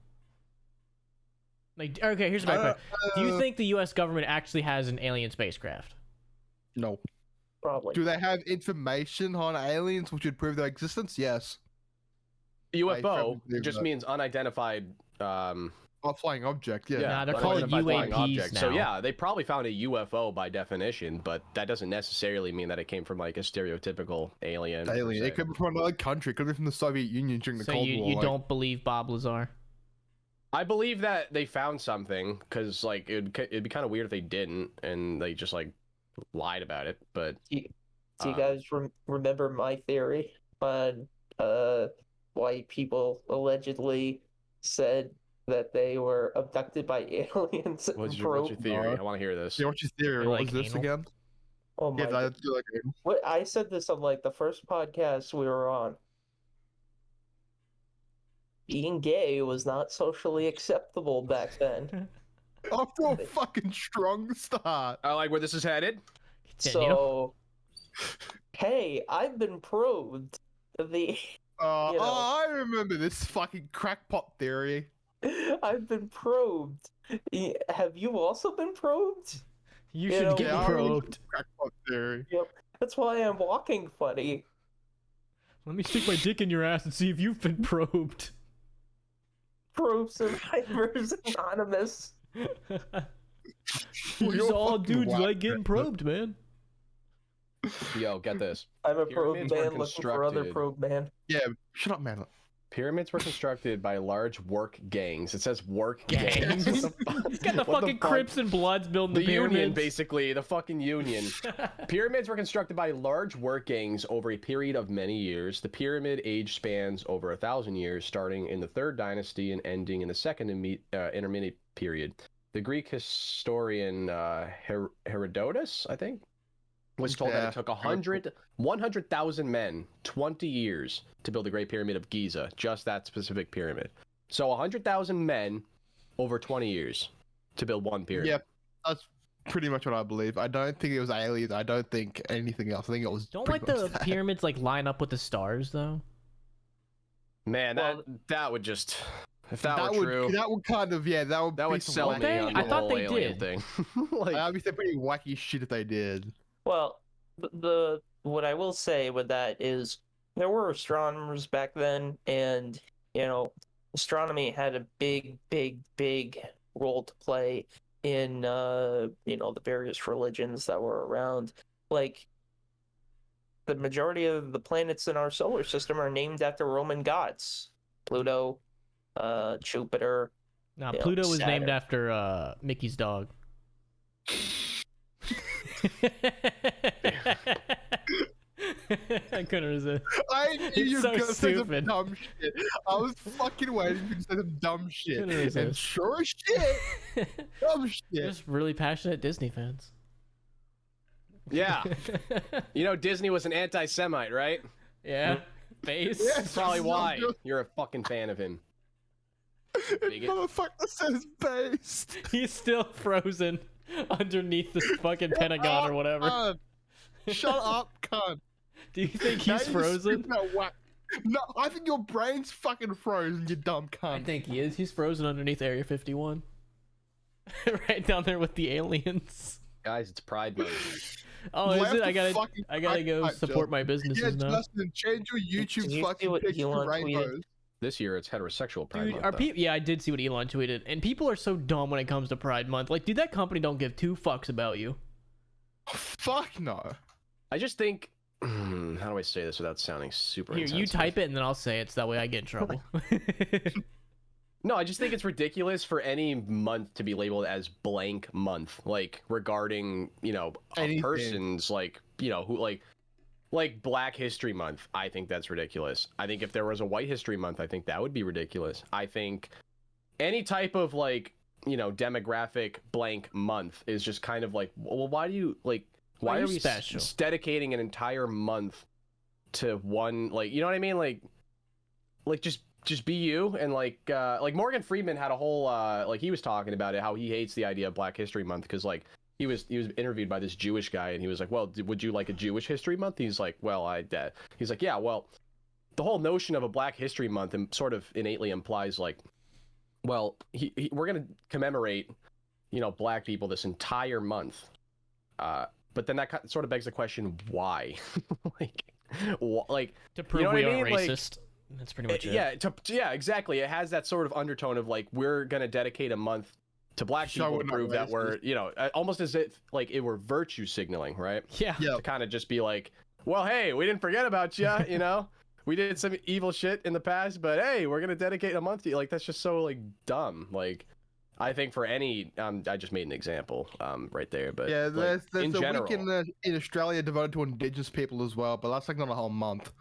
Like, okay, here's my question: do you think the U.S. government actually has an alien spacecraft? No. Probably. Do they have information on aliens which would prove their existence? Yes. UFO firmly believe just that. means unidentified. A flying object, yeah. Nah, they're called unidentified flying UAPs object. So now. yeah, they probably found a UFO by definition, but that doesn't necessarily mean that it came from like a stereotypical alien. per Alien. se. It could be from another country. It could be from the Soviet Union during the So Cold you War. like- don't believe Bob Lazar? I believe that they found something because like it'd be kind of weird if they didn't and they just like lied about it. But Do you guys remember my theory on why people allegedly said that they were abducted by aliens? and what's your probed? theory? I want to hear this. Yeah, what's your theory? They What like was this anal? again? Oh my! Yeah, God. I do like it. What I said this on like the first podcast we were on. Being gay was not socially acceptable back then. Off to a fucking strong start. I like where this is headed. Continue. So, hey, I've been probed. You know. Oh, I remember this fucking crackpot theory. I've been probed. Have you also been probed? You You should know, get Yeah, I remember probed. the crackpot theory. That's why I'm walking funny. Let me stick my dick in your ass and see if you've been probed. Probe Survivors Anonymous. These You're all fucking dudes whack, like getting probed, man. Yo, get this. I'm a probe Pyramids were man looking for other constructed- probe man. Yeah, shut up, man. Pyramids were constructed by large work gangs. It says work gangs. He's got the fucking Crips and Bloods building the pyramids. Union, basically. The fucking union. Pyramids were constructed by large work gangs over a period of many years. The pyramid age spans over 1,000 years, starting in the 3rd dynasty and ending in the 2nd intermediate period. The Greek historian Herodotus, I think, was told that it took 100,000 men 20 years to build the Great Pyramid of Giza, just that specific pyramid. So 100,000 men over 20 years to build one pyramid. Yep, that's pretty much what I believe. I don't think it was aliens. I don't think anything else. I think it was. Don't like the pyramids like line up with the stars though. Man, that would just. If that were true, that would kind of that would sell me on the whole alien thing. Like, that'd be some pretty wacky shit if they did. Well, what I will say with that is there were astronomers back then, and astronomy had a big role to play in the various religions that were around. Like, the majority of the planets in our solar system are named after Roman gods. Pluto, Jupiter. Nah, Pluto was named after Mickey's dog. I couldn't resist. I knew you were gonna say some stupid. dumb shit. I was fucking waiting for you to say some dumb shit. And sure as shit, dumb shit. Just really passionate Disney fans. Yeah. Disney was an anti-Semite, right? Yeah. Face. Yeah, That's probably why you're a fucking fan of him. Motherfucker says based. He's still frozen underneath the fucking Pentagon or whatever. Shut up, cunt. Do you think he's frozen? No, I think your brain's fucking frozen, you dumb cunt. I think he is. He's frozen underneath Area 51. Right down there with the aliens. Guys, it's Pride Month. Oh, is it? I gotta go support my businesses now. Justin, change your YouTube fucking picture to rainbows. This year, it's heterosexual Pride Month. Are people? Yeah, I did see what Elon tweeted. And people are so dumb when it comes to Pride Month. Like, dude, that company don't give 2 fucks about you. Fuck no. I just think. How do I say this without sounding super Here, insensitive? you type it and then I'll say it so that way I get in trouble. No, I just think it's ridiculous for any month to be labeled as blank month, like regarding, a person's who like Black History Month. I think that's ridiculous. I think if there was a White History Month, I think that would be ridiculous. I think any type of demographic blank month is just kind of like, well, why do you why are we dedicating an entire month to one, you know what I mean? Like just be you. And like Morgan Freeman had a whole he was talking about it, how he hates the idea of Black History Month because he was interviewed by this Jewish guy and he was like, well, would you like a Jewish History Month? He's like, well, he's like, yeah, well, the whole notion of a Black History Month sort of innately implies well, we're gonna commemorate Black people this entire month, but then that sort of begs the question, why? To prove we are racist. That's pretty much it. Yeah, exactly. It has that sort of undertone of we're gonna dedicate a month to Black people to prove that we're, almost as if it were virtue signaling, right? Yeah. To kind of just be like, well, hey, we didn't forget about you, we did some evil shit in the past, but hey, we're gonna dedicate a month to you. That's just so dumb. I think for any, I just made an example, right there, but yeah, there's in a general, week in Australia devoted to Indigenous people as well, but that's not a whole month.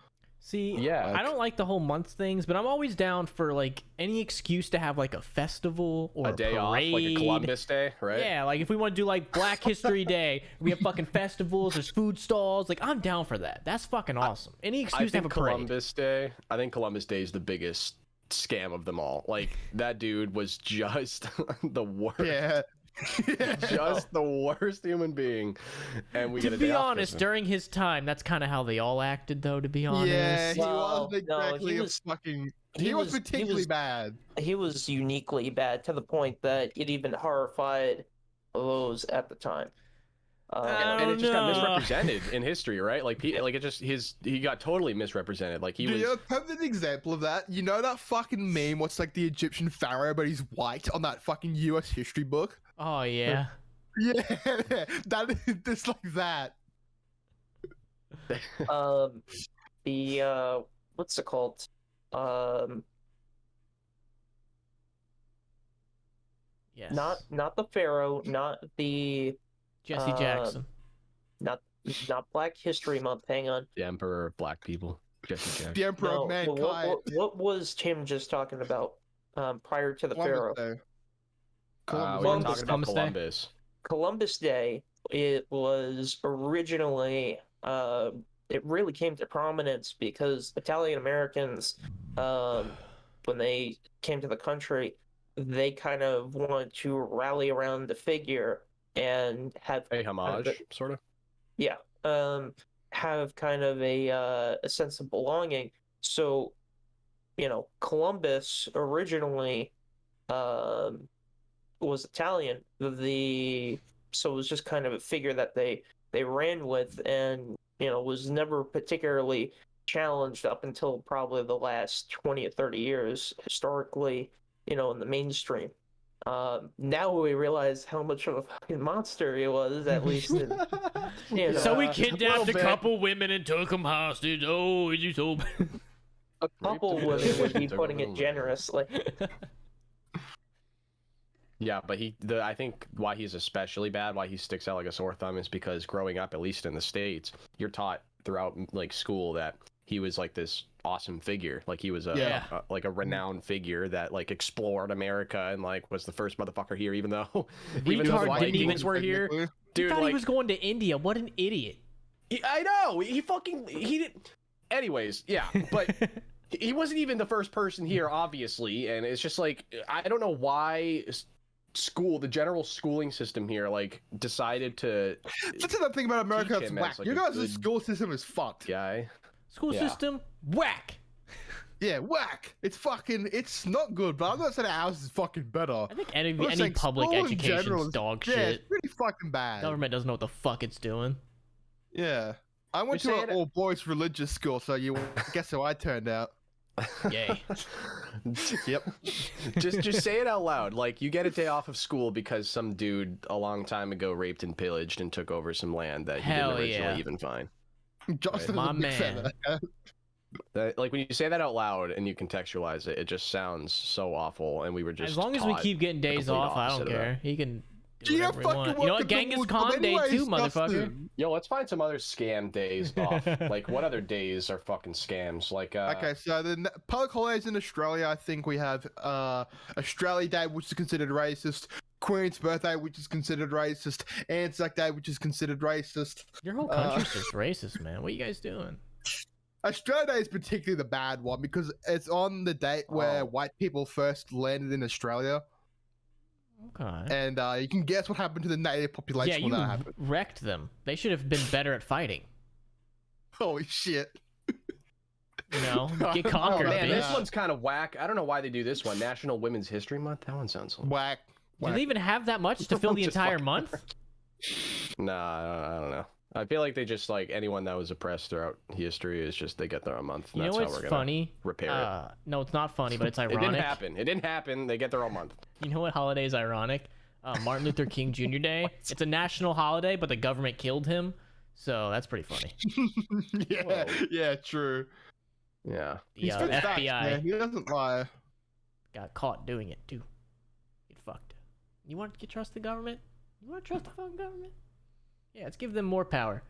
See, yeah, I don't like the whole month things, but I'm always down for any excuse to have a festival or a day off, like a Columbus Day, right? Yeah, if we want to do Black History Day, we have fucking festivals, there's food stalls. I'm down for that. That's fucking awesome. Any excuse to have a parade. I think Columbus Day is the biggest scam of them all. That dude was just the worst. Yeah. Just the worst human being, and we get a day off. To be honest, during his time, that's kind of how they all acted, though. To be honest, yeah, he wasn't exactly he was particularly bad. He was uniquely bad to the point that it even horrified those at the time. And it just got misrepresented in history, right? He got totally misrepresented. Perfect example of that. You know that fucking meme? What's the Egyptian pharaoh, but he's white on that fucking U.S. history book? Oh yeah. Yeah, that is just like that. What's it called? Um, Yes. not the Pharaoh, not the Jesse Jackson. not Black History Month. Hang on. The Emperor of Black People, Jesse Jackson. The Emperor of No, Mankind. what was Tim just talking about? Prior to the Pharaoh. Day. We were Columbus. talking about Columbus. Columbus Day. It was originally. It really came to prominence because Italian Americans, when they came to the country, they kind of wanted to rally around the figure and have a homage, sort of. Yeah, have kind of a sense of belonging. So, Columbus originally was Italian. So it was just kind of a figure that they ran with, and was never particularly challenged up until probably the last 20 or 30 years historically, in the mainstream. Now we realize how much of a fucking monster he was, at least. So we kidnapped a couple women and took them hostage. Oh, is you so bad? A couple women would be putting it generously. Yeah, but I think why he's especially bad, why he sticks out like a sore thumb, is because growing up, at least in the States, you're taught throughout like school that he was like this awesome figure, like he was a renowned figure that like explored America and like was the first motherfucker here, even though the Vikings were here. Dude, I thought he was going to India. What an idiot! I know he didn't. Anyways, yeah, but he wasn't even the first person here, obviously, and it's just like I don't know why the general schooling system here like decided to. That's another thing about America. It's whack. Like your guys' school system is fucked. Guy. School system whack. Yeah, whack. It's not good, but I'm not saying ours is fucking better. I think any public education is dog shit. Yeah, it's pretty fucking bad. Government doesn't know what the fuck it's doing. Yeah. I went to an all-boys religious school, so you guess how I turned out. Yay. Yep. Just say it out loud. Like, you get a day off of school because some dude a long time ago raped and pillaged and took over some land that he didn't originally even find. Justin, my man. Like, when you say that out loud and you contextualize it, it just sounds so awful. And we were just as long as we keep getting days off, I don't care. He can do whatever he wants. You know what? Genghis Khan Day too, motherfucker. Yo, let's find some other scam days off. Like, what other days are fucking scams? Like, okay, so the public holidays in Australia, I think we have Australia Day, which is considered racist. Queen's birthday, which is considered racist. Anzac Day, which is considered racist. Your whole country's just racist, man. What are you guys doing? Australia Day is particularly the bad one because it's on the date where white people first landed in Australia. Okay. And you can guess what happened to the native population when that happened. Wrecked them. They should have been better at fighting. Holy shit. Get conquered. Oh, man, this one's kind of whack. I don't know why they do this one. National Women's History Month? That one sounds whack. Do they even have that much to fill the entire month? Nah, I don't know. I feel like they just, like, anyone that was oppressed throughout history is just, they get their own month. You know what's funny? Repair it. No, it's not funny, but it's ironic. It didn't happen. They get their own month. You know what holiday is ironic? Martin Luther King Jr. Day. It's a national holiday, but the government killed him. So that's pretty funny. Yeah, true. Yeah. The FBI. Facts, man. He doesn't lie. Got caught doing it, too. Get fucked. You want to trust the government? You want to trust the fucking government? Yeah, let's give them more power.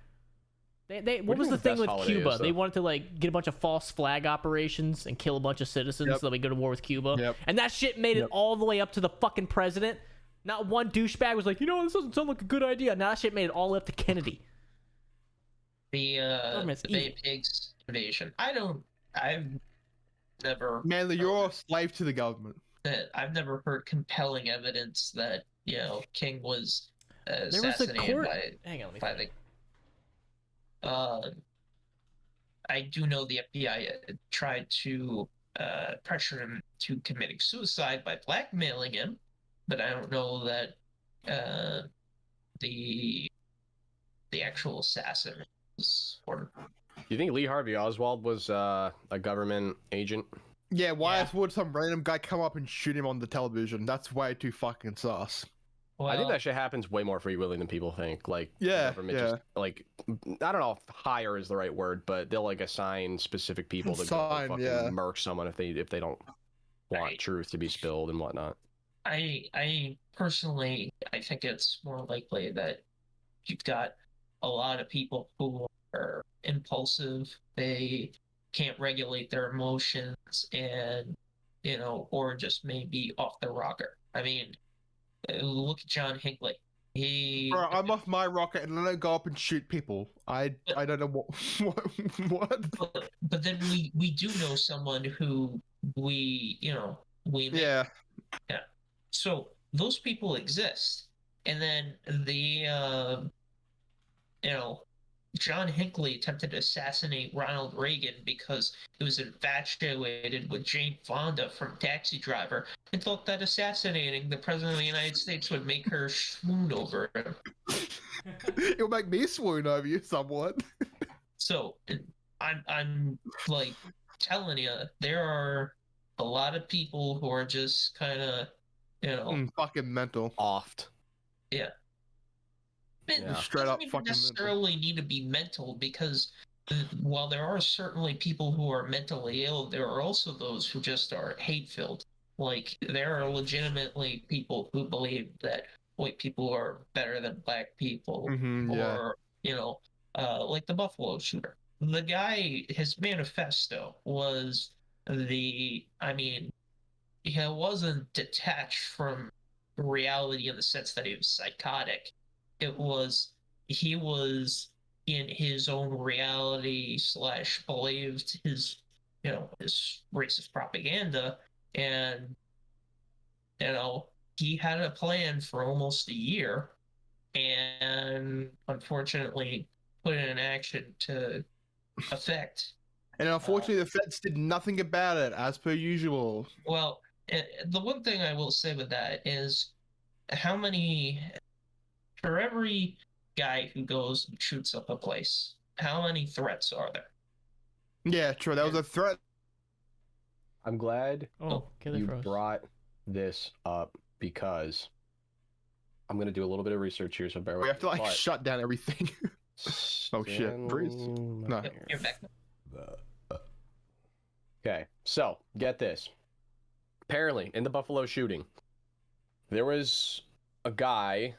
What was the thing with Cuba? They wanted to like get a bunch of false flag operations and kill a bunch of citizens so that we go to war with Cuba. And that shit made it all the way up to the fucking president. Not one douchebag was like, this doesn't sound like a good idea. Now that shit made it all up to Kennedy. The Bay Pigs invasion. I've never. Man, you're a slave to the government. I've never heard compelling evidence that King was assassinated by the. I do know the FBI tried to pressure him to committing suicide by blackmailing him, but I don't know that the actual assassin was. You think Lee Harvey Oswald was a government agent? Yeah, why would some random guy come up and shoot him on the television? That's way too fucking sus. I think that shit happens way more frequently than people think. Like, Yeah, the government just, like, I don't know if hire is the right word, but they'll, like, assign specific people to go fucking murk someone if they don't want truth to be spilled and whatnot. I personally, I think it's more likely that you've got a lot of people who are impulsive. They can't regulate their emotions, and or just maybe off the rocker. I mean, look at John Hinckley. Bro, I'm off my rocket and then I go up and shoot people. I don't know what. But then we do know someone who we Yeah. So those people exist, and then the John Hinckley attempted to assassinate Ronald Reagan because he was infatuated with Jane Fonda from Taxi Driver and thought that assassinating the President of the United States would make her swoon over him. It'll make me swoon over you somewhat. So I'm like telling you, there are a lot of people who are just kind of, fucking mental. Offed. Yeah. Yeah. Straight up doesn't fucking necessarily need to be mental, because while there are certainly people who are mentally ill, there are also those who just are hate-filled. Like, there are legitimately people who believe that white people are better than black people, or like the Buffalo shooter. The guy, his manifesto was he wasn't detached from reality in the sense that he was psychotic. It was, he was in his own reality / believed his racist propaganda, and he had a plan for almost a year, and unfortunately put it in action to effect. And unfortunately, the feds did nothing about it, as per usual. Well, the one thing I will say with that is, for every guy who goes and shoots up a place, how many threats are there? Yeah, true. That was a threat. I'm glad you froze. brought this up, because I'm going to do a little bit of research here, so bear with me. We have to, like, shut down everything. Oh, shit. Breathe. No. You're back. Okay, so get this. Apparently, in the Buffalo shooting, there was a guy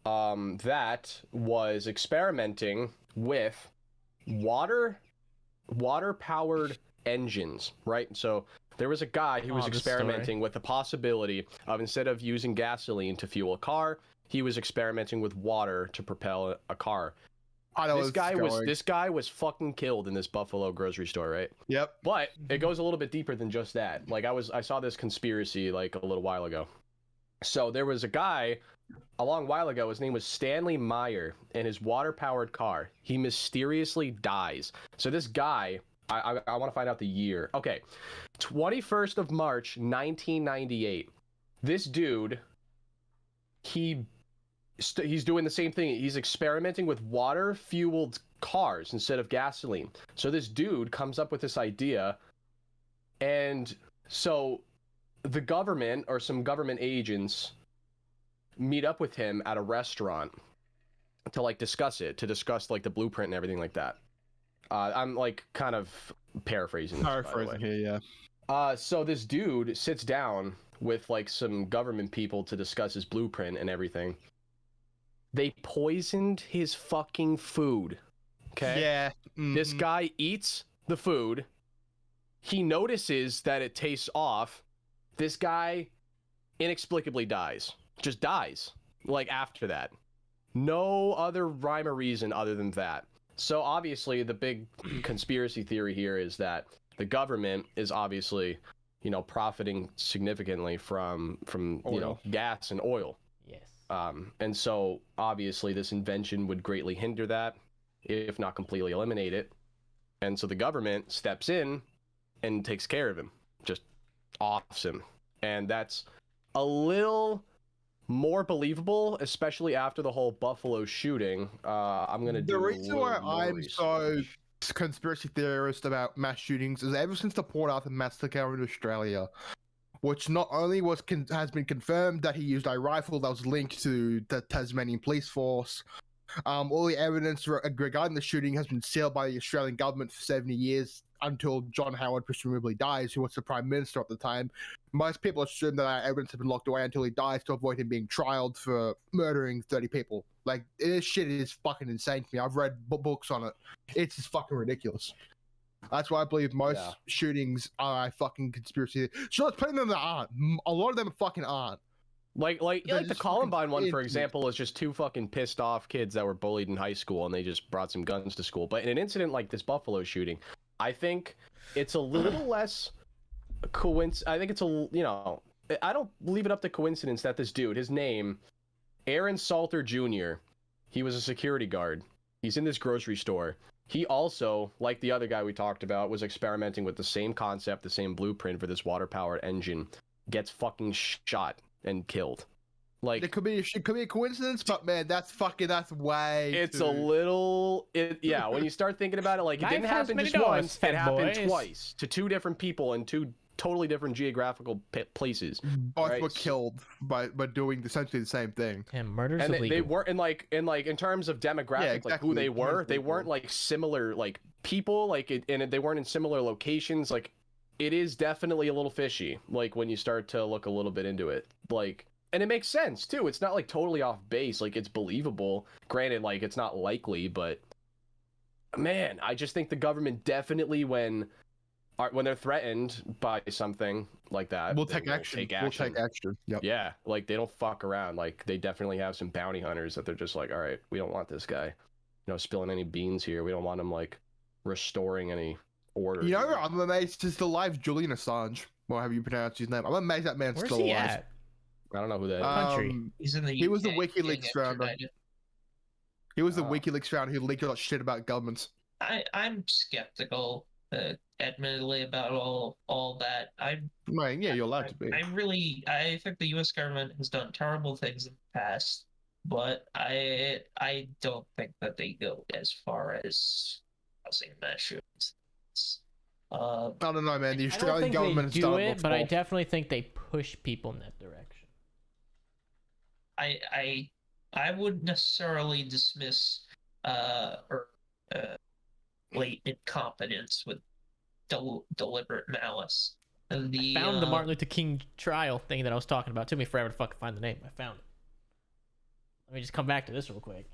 that was experimenting with water-powered engines, right? So there was a guy who was experimenting with the possibility of, instead of using gasoline to fuel a car, he was experimenting with water to propel a car. This guy was fucking killed in this Buffalo grocery store, right? Yep. But it goes a little bit deeper than just that. Like, I saw this conspiracy like a little while ago. So there was a guy a long while ago. His name was Stanley Meyer, in his water-powered car. He mysteriously dies. So this guy, I want to find out the year. Okay, 21st of March, 1998. This dude, he's doing the same thing. He's experimenting with water-fueled cars instead of gasoline. So this dude comes up with this idea, and so the government, or some government agents, meet up with him at a restaurant to, like, discuss like the blueprint and everything like that. I'm, like, kind of paraphrasing this, here, yeah. So this dude sits down with, like, some government people to discuss his blueprint and everything. They poisoned his fucking food. Okay? Yeah. This guy eats the food. He notices that it tastes off. This guy inexplicably dies. Just dies. Like, after that. No other rhyme or reason other than that. So obviously the big conspiracy theory here is that the government is obviously, profiting significantly from gas and oil. Yes. And so obviously this invention would greatly hinder that, if not completely eliminate it. And so the government steps in and takes care of him, just offs him. And that's a little more believable, especially after the whole Buffalo shooting. I'm gonna do the reason why I'm research. so conspiracy theorist about mass shootings is ever since the Port Arthur massacre in Australia, which not only has been confirmed that he used a rifle that was linked to the Tasmanian police force. All the evidence regarding the shooting has been sealed by the Australian government for 70 years until John Howard presumably dies, who was the Prime Minister at the time. Most people assume that evidence has been locked away until he dies to avoid him being trialed for murdering 30 people. Like, this shit is fucking insane to me. I've read books on it. It's just fucking ridiculous. That's why I believe most shootings are a fucking conspiracy. Sure, there's plenty of them that aren't. A lot of them fucking aren't. Like the Columbine one, for example, is just two fucking pissed off kids that were bullied in high school and they just brought some guns to school. But in an incident like this Buffalo shooting, I think it's a little less coincidence. I think it's I don't leave it up to coincidence that this dude, his name, Aaron Salter Jr., he was a security guard. He's in this grocery store. He also, like the other guy we talked about, was experimenting with the same concept, the same blueprint for this water-powered engine, gets fucking shot and killed. Like, it could be a coincidence, but man, that's way. It's a little, when you start thinking about it, like, it didn't happen just once, it happened twice to two different people in two totally different geographical places. Both were killed by doing essentially the same thing. And murders and illegal. They weren't in terms of demographic, like who they were. They weren't like similar like people, like and they weren't in similar locations. Like, it is definitely a little fishy. Like, when you start to look a little bit into it, like, and it makes sense too. It's not like totally off base. Like, it's believable. Granted, like, it's not likely, but man, I just think the government definitely when they're threatened by something like that, we'll take action. We'll take action. Yep. Yeah, like, they don't fuck around. Like, they definitely have some bounty hunters that they're just like, all right, we don't want this guy, spilling any beans here. We don't want him like restoring any order. I'm amazed is the live Julian Assange. Well, have you pronounced his name? I'm amazed that man's still alive. At? I don't know who that is. Country. He's in the UK. He was the WikiLeaks founder. He was the WikiLeaks founder who leaked a lot of shit about governments. I'm skeptical, admittedly, about all that. You're allowed to be. I think the U.S. government has done terrible things in the past, but I don't think that they go as far as causing mass shootings. I don't know, man. The I don't Australian think government they do it, but I definitely think they push people in that direction. I wouldn't necessarily dismiss blatant incompetence with deliberate malice. I found the Martin Luther King trial thing that I was talking about. It took me forever to fucking find the name. I found it. Let me just come back to this real quick.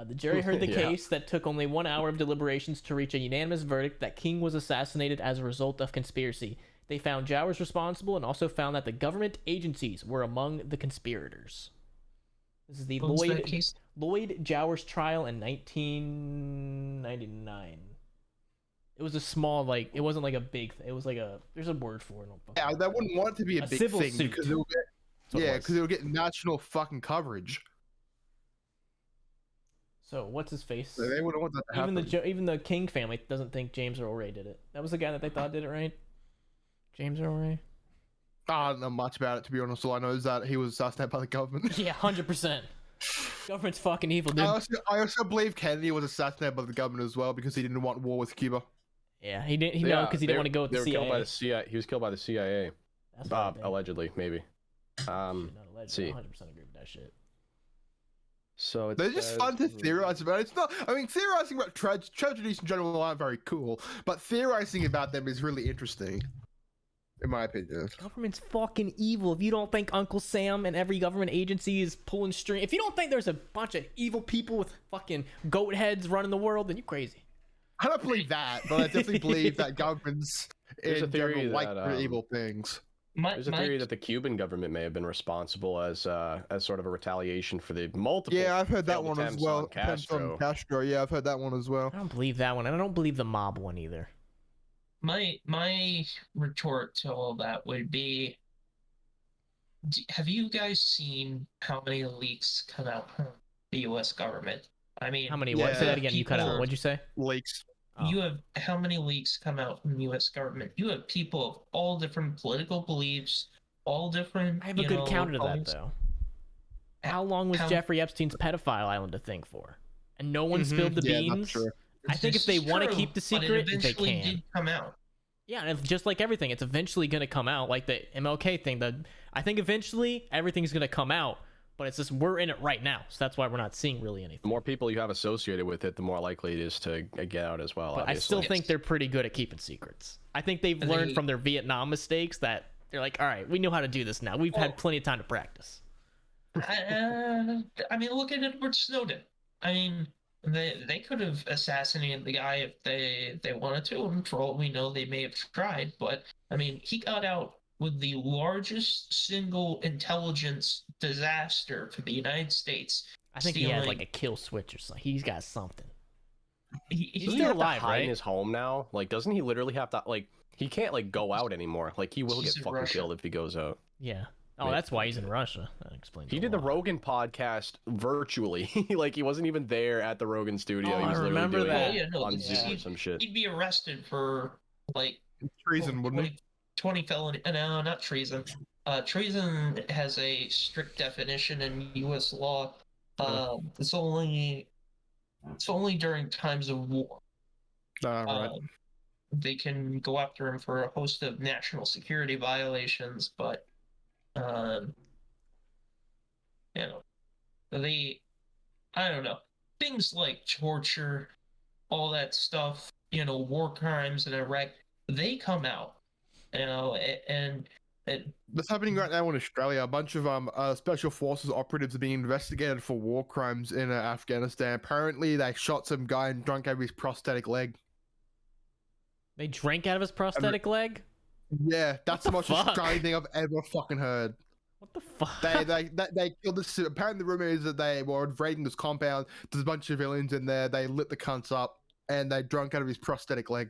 The jury heard the case that took only 1 hour of deliberations to reach a unanimous verdict that King was assassinated as a result of conspiracy. They found Jowers responsible and also found that the government agencies were among the conspirators. This is the Lloyd Jowers trial in 1999. It was a small, like, it wasn't like a big thing. It was like there's a word for it. Yeah, that wouldn't want it to be a big civil thing suit. because it will get national fucking coverage. So what's his face? So they wouldn't want that to happen. Even the King family doesn't think James Earl Ray did it. That was the guy that they thought did it, right? James Earl Ray. I don't know much about it, to be honest. All I know is that he was assassinated by the government. Yeah, 100%. Government's fucking evil, dude. I also believe Kennedy was assassinated by the government as well because he didn't want war with Cuba. Yeah, he didn't. Because he didn't want to go with the CIA. Killed by the CIA. He was killed by the CIA. That's allegedly, maybe. Not allegedly. See. 100% agree with that shit. So they're just fun to theorize about. It's not. I mean, theorizing about tragedies in general aren't very cool, but theorizing about them is really interesting, in my opinion. Government's fucking evil. If you don't think Uncle Sam and every government agency is pulling string, if you don't think there's a bunch of evil people with fucking goat heads running the world, then you're crazy. I don't believe that, but I definitely believe that governments in general like evil things. There's a theory that the Cuban government may have been responsible as sort of a retaliation for the multiple. Yeah, I've heard that one as well. Castro. Yeah, I've heard that one as well. I don't believe that one, and I don't believe the mob one either. My retort to all that would be: have you guys seen how many leaks come out from the U.S. government? I mean, how many? What? Say that again. You cut out. What'd you say? Leaks. You have how many leaks come out from the U.S. government? You have people of all different political beliefs, all different. I have a good counter to that, though. How long was Jeffrey Epstein's pedophile island a thing for? And no one spilled the beans? That's true. I think if they want to keep the secret, they can. Did come out. Yeah, and just like everything, it's eventually going to come out. Like the MLK thing, I think eventually everything's going to come out, but it's just we're in it right now, so that's why we're not seeing really anything. The more people you have associated with it, the more likely it is to get out as well. But I still think they're pretty good at keeping secrets. I think they've learned from their Vietnam mistakes that they're like, all right, we know how to do this now. We've had plenty of time to practice. I mean, look at Edward Snowden. I mean, they could have assassinated the guy if they wanted to, and for all we know, they may have tried. But I mean, he got out with the largest single intelligence disaster for the United States. I think he has like a kill switch or something. He's got something. He's still alive, right? In his home now. Like, doesn't he literally have to like? He can't like go out anymore. Like, he will get fucking killed if he goes out. Yeah. Oh, that's why he's in Russia. That explains. He did the Rogan podcast virtually. Like, he wasn't even there at the Rogan studio. He was literally doing it on Zoom or some shit. He'd be arrested for like treason, wouldn't he? 20 felony. No, not treason. Treason has a strict definition in U.S. law. It's only during times of war. Right. They can go after him for a host of national security violations, but you know, I don't know, things like torture, all that stuff, you know, war crimes in Iraq, they come out, you know, and that's happening right now in Australia. A bunch of special forces operatives are being investigated for war crimes in Afghanistan. Apparently, they shot some guy and drank out of his prosthetic leg. They drank out of his prosthetic leg? Yeah, that's the most Australian thing I've ever fucking heard. What the fuck? They killed this. Apparently, the rumor is that they were raiding this compound. There's a bunch of civilians in there. They lit the cunts up and they drank out of his prosthetic leg.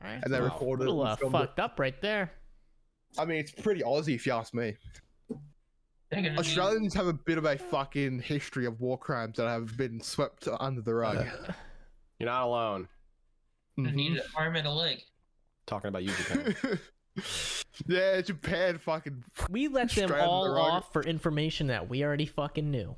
Right. And they recorded it. Fucked up right there. I mean, it's pretty Aussie if you ask me. Australians have a bit of a fucking history of war crimes that have been swept under the rug. You're not alone. I need an arm and a leg. Talking about you, Japan. Yeah, Japan fucking. We let them all off for information that we already fucking knew.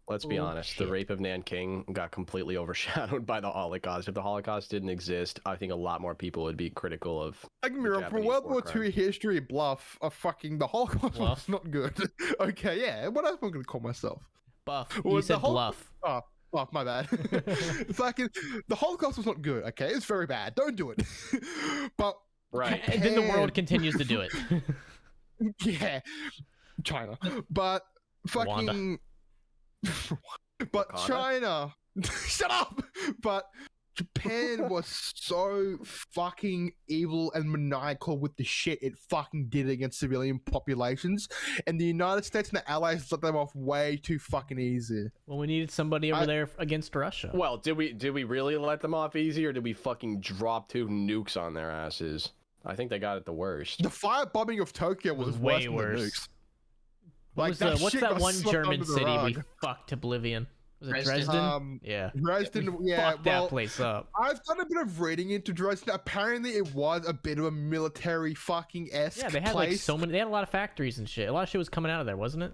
Let's be honest. The rape of Nanking got completely overshadowed by the Holocaust. If the Holocaust didn't exist, I think a lot more people would be critical of. Like, from World War II history, bluff. Fucking the Holocaust was not good. Okay, yeah. What else am I gonna call myself? Buff. You said bluff. Oh, my bad. Fucking the Holocaust was not good. Okay, it's very bad. Don't do it. But right, and then the world continues to do it. Yeah, China. But fucking. But Wakanda? China. Shut up. But Japan was so fucking evil and maniacal with the shit it fucking did against civilian populations, and the United States and the Allies let them off way too fucking easy. Well, we needed somebody over there against Russia. Well, did we really let them off easy, or did we fucking drop 2 nukes on their asses? I think they got it the worst. The firebombing of Tokyo was way worse. Than the nukes. Like, what's that one German city we fucked oblivion? Was it Dresden? Yeah. Dresden, yeah. Fucked that place up. I've done a bit of reading into Dresden. Apparently, it was a bit of a military fucking esque. Yeah, they had like so many. They had a lot of factories and shit. A lot of shit was coming out of there, wasn't it?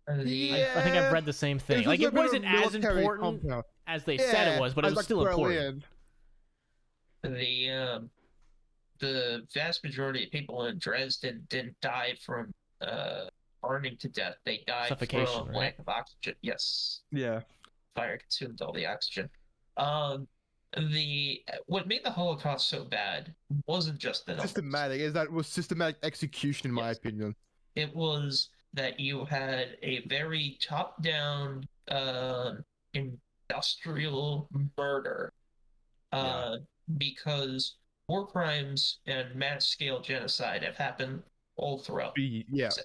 Yeah. I think I've read the same thing. Like, it wasn't as important as they said it was, but it was still important. The vast majority of people in Dresden didn't die from burning to death. They died suffocation, from lack of oxygen. Yes. Yeah. Fire consumed all the oxygen. What made the Holocaust so bad wasn't just the numbers. Systematic. It was systematic execution, in my opinion. It was that you had a very top-down industrial murder because war crimes and mass-scale genocide have happened all throughout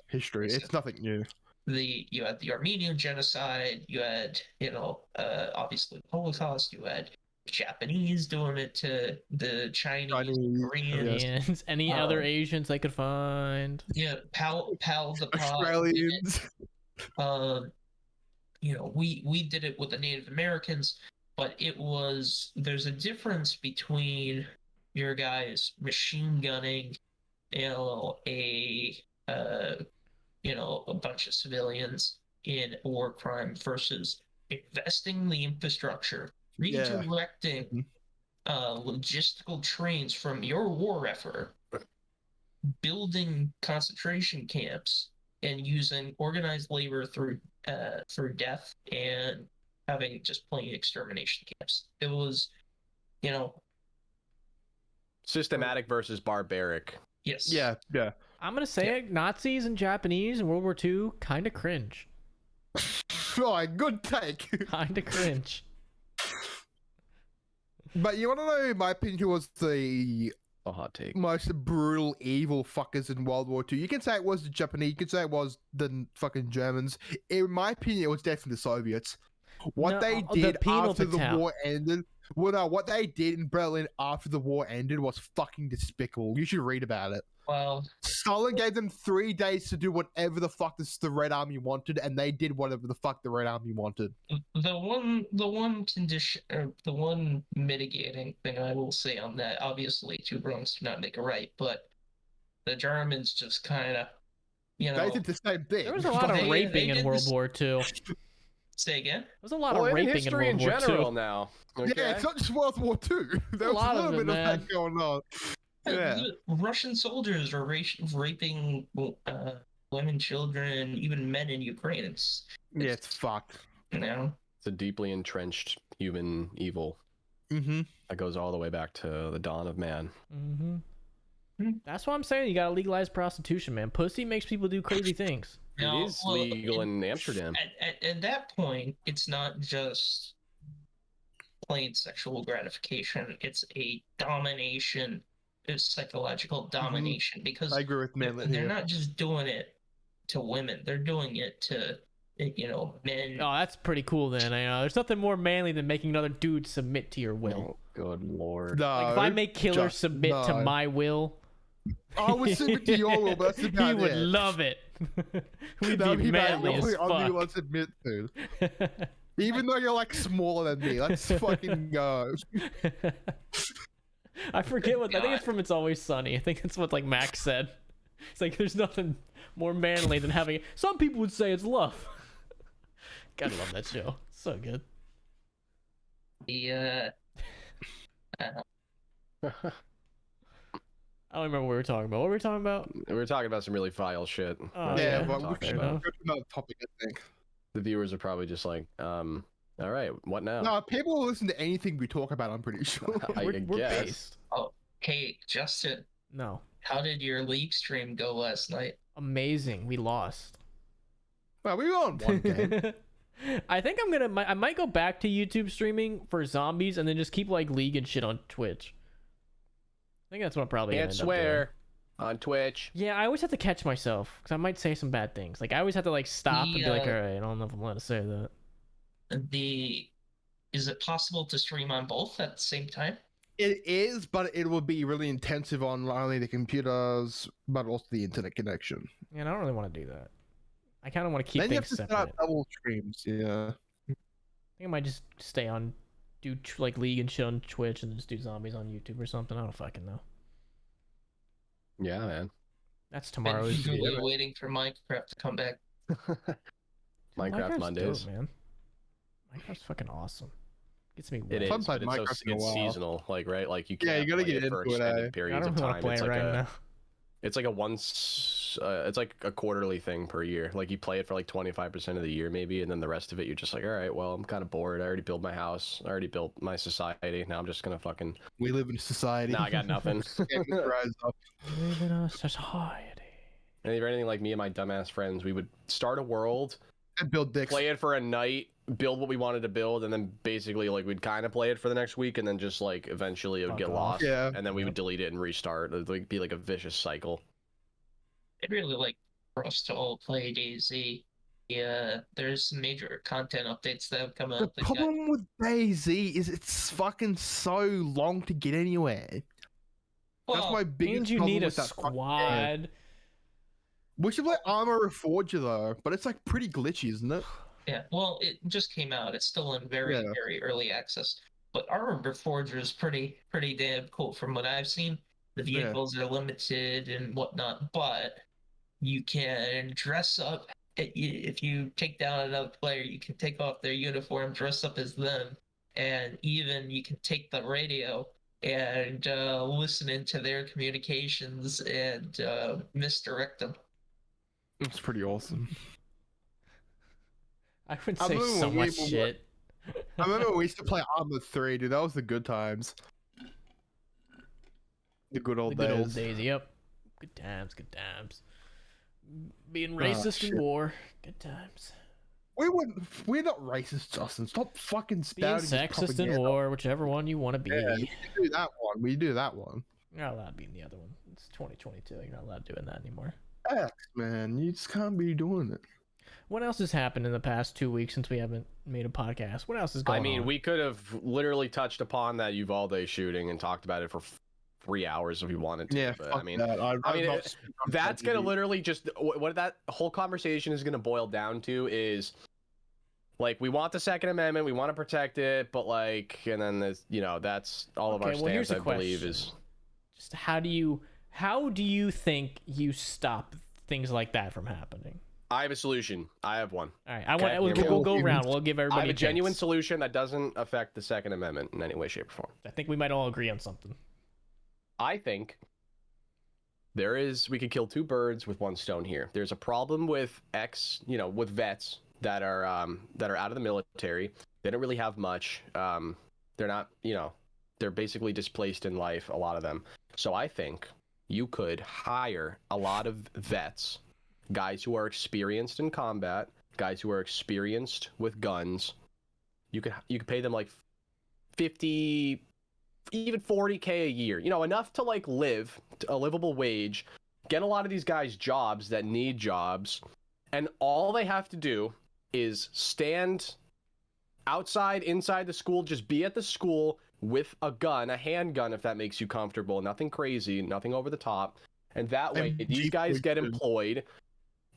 history. It's nothing new. You had the Armenian genocide, you had, obviously the Holocaust, you had Japanese doing it to the Chinese Koreans, any other Asians they could find. Yeah, the Australians. We did it with the Native Americans, but there's a difference between your guys machine gunning, a bunch of civilians in a war crime versus investing in the infrastructure, redirecting logistical trains from your war effort, building concentration camps, and using organized labor through death and having just plain extermination camps. It was, you know, systematic versus barbaric. yes. Yeah. I'm gonna say it. Nazis and Japanese in World War II, kind of cringe. Oh, good take. Kind of cringe. But you want to know, in my opinion, who was the A hot take. most brutal, evil fuckers in World War II? You can say it was the Japanese, you can say it was the fucking Germans. In my opinion, it was definitely the Soviets. What No, they the did penal after the battalion. war ended. Well, no, what they did in Berlin after the war ended was fucking despicable. You should read about it. Well, Stalin gave them 3 days to do whatever the fuck the Red Army wanted, and they did whatever the fuck the Red Army wanted. the one condition, or the one mitigating thing I will say on that, obviously two wrongs do not make a right, but the Germans just kind of, you know, They did the same thing. There was a lot of They raping in did World this- War II. say again. There was a lot Well, of in raping in history World in War general II. now. Yeah, Okay? it's not just World War II. There was lot a of little it, bit of man. that going on. Yeah. The Russian soldiers are raping women, children, even men in Ukraine. It's Yeah, it's fucked. you know. It's a deeply entrenched human evil Mm-hmm. that goes all the way back to the dawn of man. That's what I'm saying. You gotta legalize prostitution, man. Pussy makes people do crazy things. Now, It is well, legal in Amsterdam. At that point, it's not just plain sexual gratification. It's a domination, it's psychological domination, because I agree with Manlet they're here. not just doing it to women. They're doing it to, you know, men. Oh, that's pretty cool then. There's nothing more manly than making another dude submit to your will. Oh, good lord. No, Like if I make Killer just- submit to no. my will, I would submit to your will, but that's about he would it. love it. We'd That'd be about manly the only as only fuck. one to admit to. Even though you're like smaller than me, let's fucking go. I forget what I think God. it's from It's Always Sunny. I think it's what like Max said. It's like there's nothing more manly than having. Some people would say it's love. Gotta love that show. So good. The I don't remember what we were talking about. What were we talking about? We were talking about some really vile shit. Oh, That's Yeah, what but we're we talking should fair about. go to another topic, I think. The viewers are probably just like, all right, what now? No, people will listen to anything we talk about, I'm pretty sure. I we're guess. based. hey, Justin, No. how did your league stream go last night? Amazing. We lost. Well, we were on one game. I think I might go back to YouTube streaming for zombies and then just keep like League and shit on Twitch. I think that's what I'm probably Can't gonna end up swear on Twitch. doing. Yeah, I always have to catch myself because I might say some bad things. Like I always have to like stop and be like, all right, I don't know if I'm allowed to say that. Is it possible to stream on both at the same time? It is, but it will be really intensive on not only the computers, but also the internet connection. Yeah, and I don't really want to do that. I kind of want to keep Then you have things to separate. start double streams, yeah. I think I might just stay on, do like League and shit on Twitch and just do zombies on YouTube or something. I don't fucking know. Yeah, man. That's Been tomorrow's. eagerly waiting for Minecraft to come back. Minecraft Minecraft's Mondays. dope, man. Minecraft's fucking awesome. Gets me It wet. is, Haven't but played it's, Minecraft in a it's while. seasonal, like right, like you Yeah, can't you gotta play get it for into it, extended I periods don't of want to time. play It's it like right a, now. it's like a once, it's like a quarterly thing per year. Like you play it for like 25% of the year, maybe, and then the rest of it, you're just like, all right, well, I'm kind of bored. I already built my house. I already built my society. Now I'm just gonna fucking. We live in a society. Now I got nothing. Can't just rise up. Live in a society. And if you're anything like me and my dumbass friends, we would start a world, And build dicks. play it for a night, build what we wanted to build, and then basically like we'd kind of play it for the next week, and then just like eventually it would Fuck get off. lost, Yeah. and then we would delete it and restart. It'd like be like a vicious cycle. I'd really like for us to all play DayZ. Yeah, there's some major content updates that have come The out. that got- problem with DayZ is it's fucking so long to get anywhere. That's Well, my biggest And you problem need a with that fucking game. squad. We should play Armor Reforger though, but it's like pretty glitchy, isn't it? yeah, well, it just came out. It's still in very, Yeah. very early access. But Arbor Forger is pretty damn cool from what I've seen. The Yeah. vehicles are limited and whatnot, but you can dress up. If you take down another player, you can take off their uniform, dress up as them, and even you can take the radio and listen into their communications and misdirect them. It's pretty awesome. I would say so much shit. I remember we used to play Arma 3, dude. That was the good times. The good old days. Good old days, yep. Good times, good times. Being racist in war, good times. We're not racist, Justin. Stop fucking Being spouting sexist in war, whichever one you want to be. Yeah, we do that one. We do that one. You're not allowed to be in the other one. It's 2022. You're not allowed doing that anymore. X, man. You just can't be doing it. What else has happened in the past 2 weeks since we haven't made a podcast? What else is going on? I mean, we could have literally touched upon that Uvalde shooting and talked about it for 3 hours if we wanted to. Yeah, but fuck I mean, that. that's gonna literally just what that whole conversation is gonna boil down to is like we want the Second Amendment, we want to protect it, but like, and then there's that's all of our stance. I believe is just how do you think you stop things like that from happening? I have a solution. I have one. All right, we'll go around. We'll give everybody I have a genuine chance. solution that doesn't affect the Second Amendment in any way, shape, or form. I think we might all agree on something. I think we could kill two birds with one stone here. There's a problem with with vets that are out of the military. They don't really have much. They're not, they're basically displaced in life, a lot of them. So I think you could hire a lot of vets, guys who are experienced in combat, guys who are experienced with guns. You could pay them like 50, even 40K a year, enough to like live a livable wage, get a lot of these guys jobs that need jobs, and all they have to do is stand outside, inside the school, just be at the school with a gun, a handgun, if that makes you comfortable, nothing crazy, nothing over the top. And that way, these guys get employed,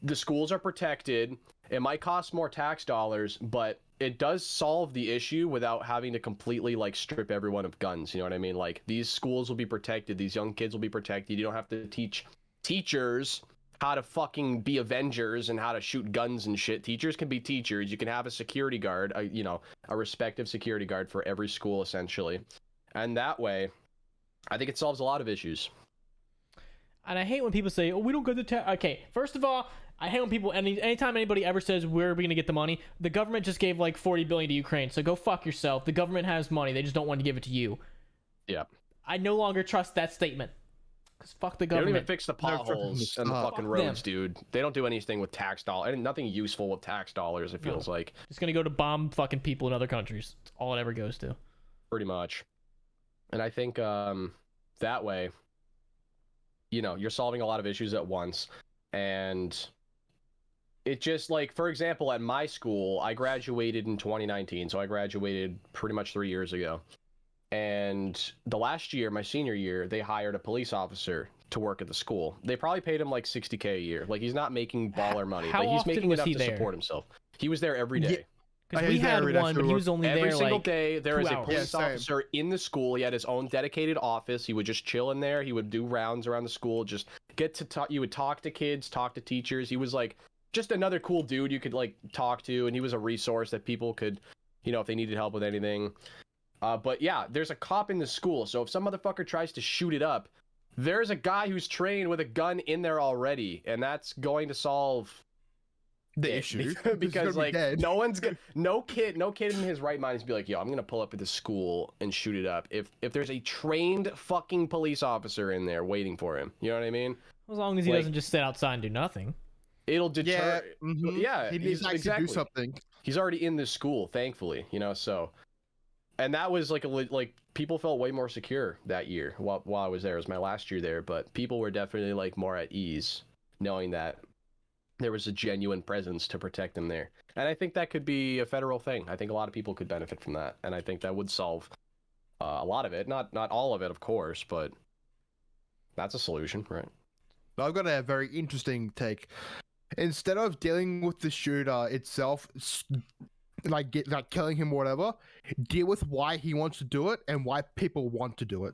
the schools are protected, it might cost more tax dollars, but it does solve the issue without having to completely like strip everyone of guns. You know what I mean? Like these schools will be protected, these young kids will be protected. You don't have to teach teachers how to fucking be Avengers and how to shoot guns and shit. Teachers can be teachers. You can have a security guard, a respective security guard for every school essentially. And that way, I think it solves a lot of issues. And I hate when people say, "Oh, we don't get the Okay, first of all, I hate when people anytime anybody ever says we're going to get the money. The government just gave like $40 billion to Ukraine, so go fuck yourself. The government has money. They just don't want to give it to you. Yeah. I no longer trust that statement. Because fuck the government. They don't even fix the potholes and the fucking roads, dude. They don't do anything with tax dollars. And nothing useful with tax dollars, it feels like. It's going to go to bomb fucking people in other countries. That's all it ever goes to. Pretty much. And I think that way, you're solving a lot of issues at once. And it just like, for example, at my school, I graduated in 2019. So I graduated pretty much 3 years ago. And the last year, my senior year, they hired a police officer to work at the school. They probably paid him like $60K a year. Like he's not making baller money, but he's making enough to support himself. He was there every day. Because we had one, but he was only there every single like day. There was a police Yeah, officer in the school. He had his own dedicated office. He would just chill in there. He would do rounds around the school. Just get to talk. You would talk to kids, talk to teachers. He was like just another cool dude you could like talk to, and he was a resource that people could, if they needed help with anything. But yeah, there's a cop in the school, so if some motherfucker tries to shoot it up, there's a guy who's trained with a gun in there already, and that's going to solve the issue. Because like no kid in his right mind is be like, yo, I'm gonna pull up at the school and shoot it up if there's a trained fucking police officer in there waiting for him. You know what I mean? As long as he doesn't just sit outside and do nothing. It'll deter. Yeah, he needs to exactly do something. He's already in this school, thankfully. So. And that was like people felt way more secure that year while I was there. It was my last year there, but people were definitely like more at ease knowing that there was a genuine presence to protect them there. And I think that could be a federal thing. I think a lot of people could benefit from that, and I think that would solve a lot of it. Not all of it, of course, but that's a solution, right? I've got a very interesting take. Instead of dealing with the shooter itself, like killing him or whatever, deal with why he wants to do it and why people want to do it.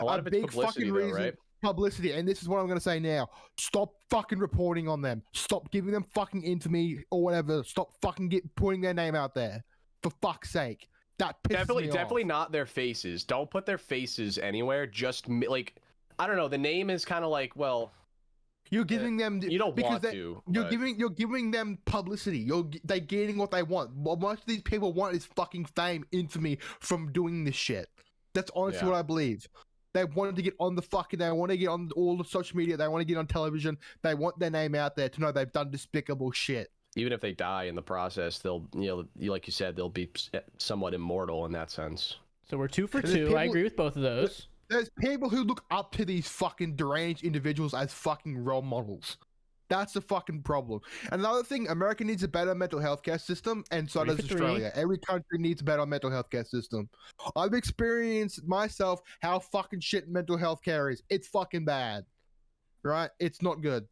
A lot of it's publicity, though, right? Publicity, and this is what I'm going to say now. Stop fucking reporting on them. Stop giving them fucking infamy or whatever. Stop fucking putting their name out there. For fuck's sake. That pisses me Definitely off. not their faces. Don't put their faces anywhere. Just like, I don't know. The name is kind of like, well, You're giving them you don't because want they- to. You're but- giving them publicity. They're getting what they want. What most of these people want is fucking fame, infamy from doing this shit. That's honestly Yeah. what I believe. They wanted to get on the fucking. They want to get on all the social media. They want to get on television. They want their name out there to know they've done despicable shit. Even if they die in the process, they'll, like you said, they'll be somewhat immortal in that sense. So we're 2 for There's 2. I people- agree with both of those. There's people who look up to these fucking deranged individuals as fucking role models. That's the fucking problem. Another thing, America needs a better mental health care system, and so 3 does for 3. Australia. Every country needs a better mental health care system. I've experienced myself how fucking shit mental health care is. It's fucking bad. Right? It's not good.